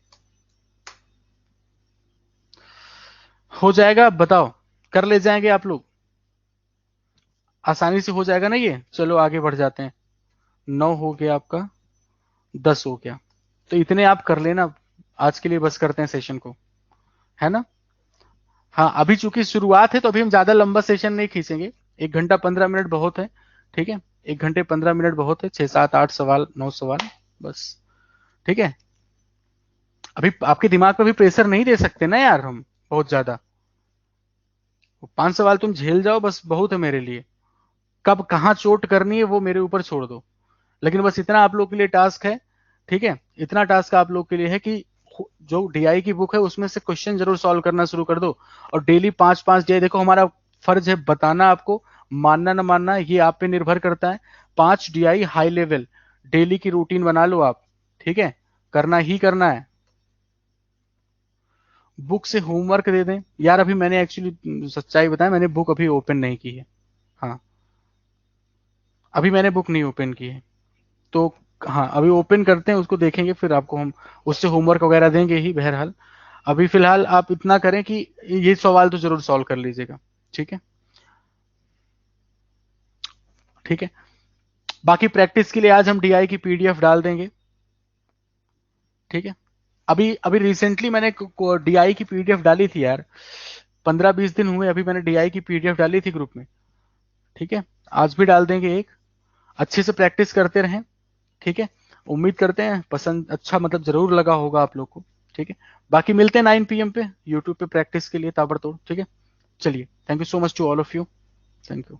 हो जाएगा, बताओ, कर ले जाएंगे आप लोग, आसानी से हो जाएगा ना ये। चलो आगे बढ़ जाते हैं। 9 हो गया आपका, 10 हो गया, तो इतने आप कर लेना आज के लिए, बस करते हैं सेशन को, है ना। हाँ, अभी चूंकि शुरुआत है तो अभी हम ज्यादा लंबा सेशन नहीं खींचेंगे, 1 घंटा 15 मिनट बहुत है, ठीक है। 1 घंटे 15 मिनट बहुत है, 6 7 8 सवाल 9 सवाल, बस, ठीक है। अभी आपके दिमाग पे भी प्रेशर नहीं दे सकते ना यार हम, बहुत ज्यादा। 5 सवाल तुम झेल जाओ बस, बहुत है मेरे लिए। कब कहाँ चोट करनी है वो मेरे ऊपर छोड़ दो, लेकिन बस इतना आप लोग के लिए टास्क है, ठीक है। इतना टास्क आप लोग के लिए है कि जो डीआई की बुक है उसमें से क्वेश्चन जरूर सॉल्व करना शुरू कर दो। और डेली 5 5 डीआई, देखो हमारा फर्ज है बताना आपको, मानना ना मानना ये आप पे निर्भर करता है। 5 डीआई हाई लेवल डेली की रूटीन बना लो आप, ठीक है, करना ही करना है। बुक से होमवर्क दे दें यार, अभी मैंने एक्चुअली सच्चाई बताया, मैंने बुक अभी ओपन नहीं की है। हाँ, अभी मैंने बुक नहीं ओपन की है, तो हाँ अभी ओपन करते हैं उसको, देखेंगे, फिर आपको हम उससे होमवर्क वगैरह देंगे ही बहरहाल। अभी फिलहाल आप इतना करें कि ये सवाल तो जरूर सॉल्व कर लीजिएगा, ठीक है, ठीक है। बाकी प्रैक्टिस के लिए आज हम डीआई की पीडीएफ डाल देंगे, ठीक है। अभी अभी रिसेंटली मैंने डीआई की पीडीएफ डाली थी यार, 15 20 दिन हुए अभी मैंने डीआई की पीडीएफ डाली थी ग्रुप में, ठीक है। आज भी डाल देंगे एक, अच्छे से प्रैक्टिस करते रहें, ठीक है। उम्मीद करते हैं पसंद, अच्छा मतलब जरूर लगा होगा आप लोग को, ठीक है। बाकी मिलते हैं 9 PM पे यूट्यूब पे प्रैक्टिस के लिए ताबड़तोड़, ठीक है। चलिए, thank you so much to all of you, thank you.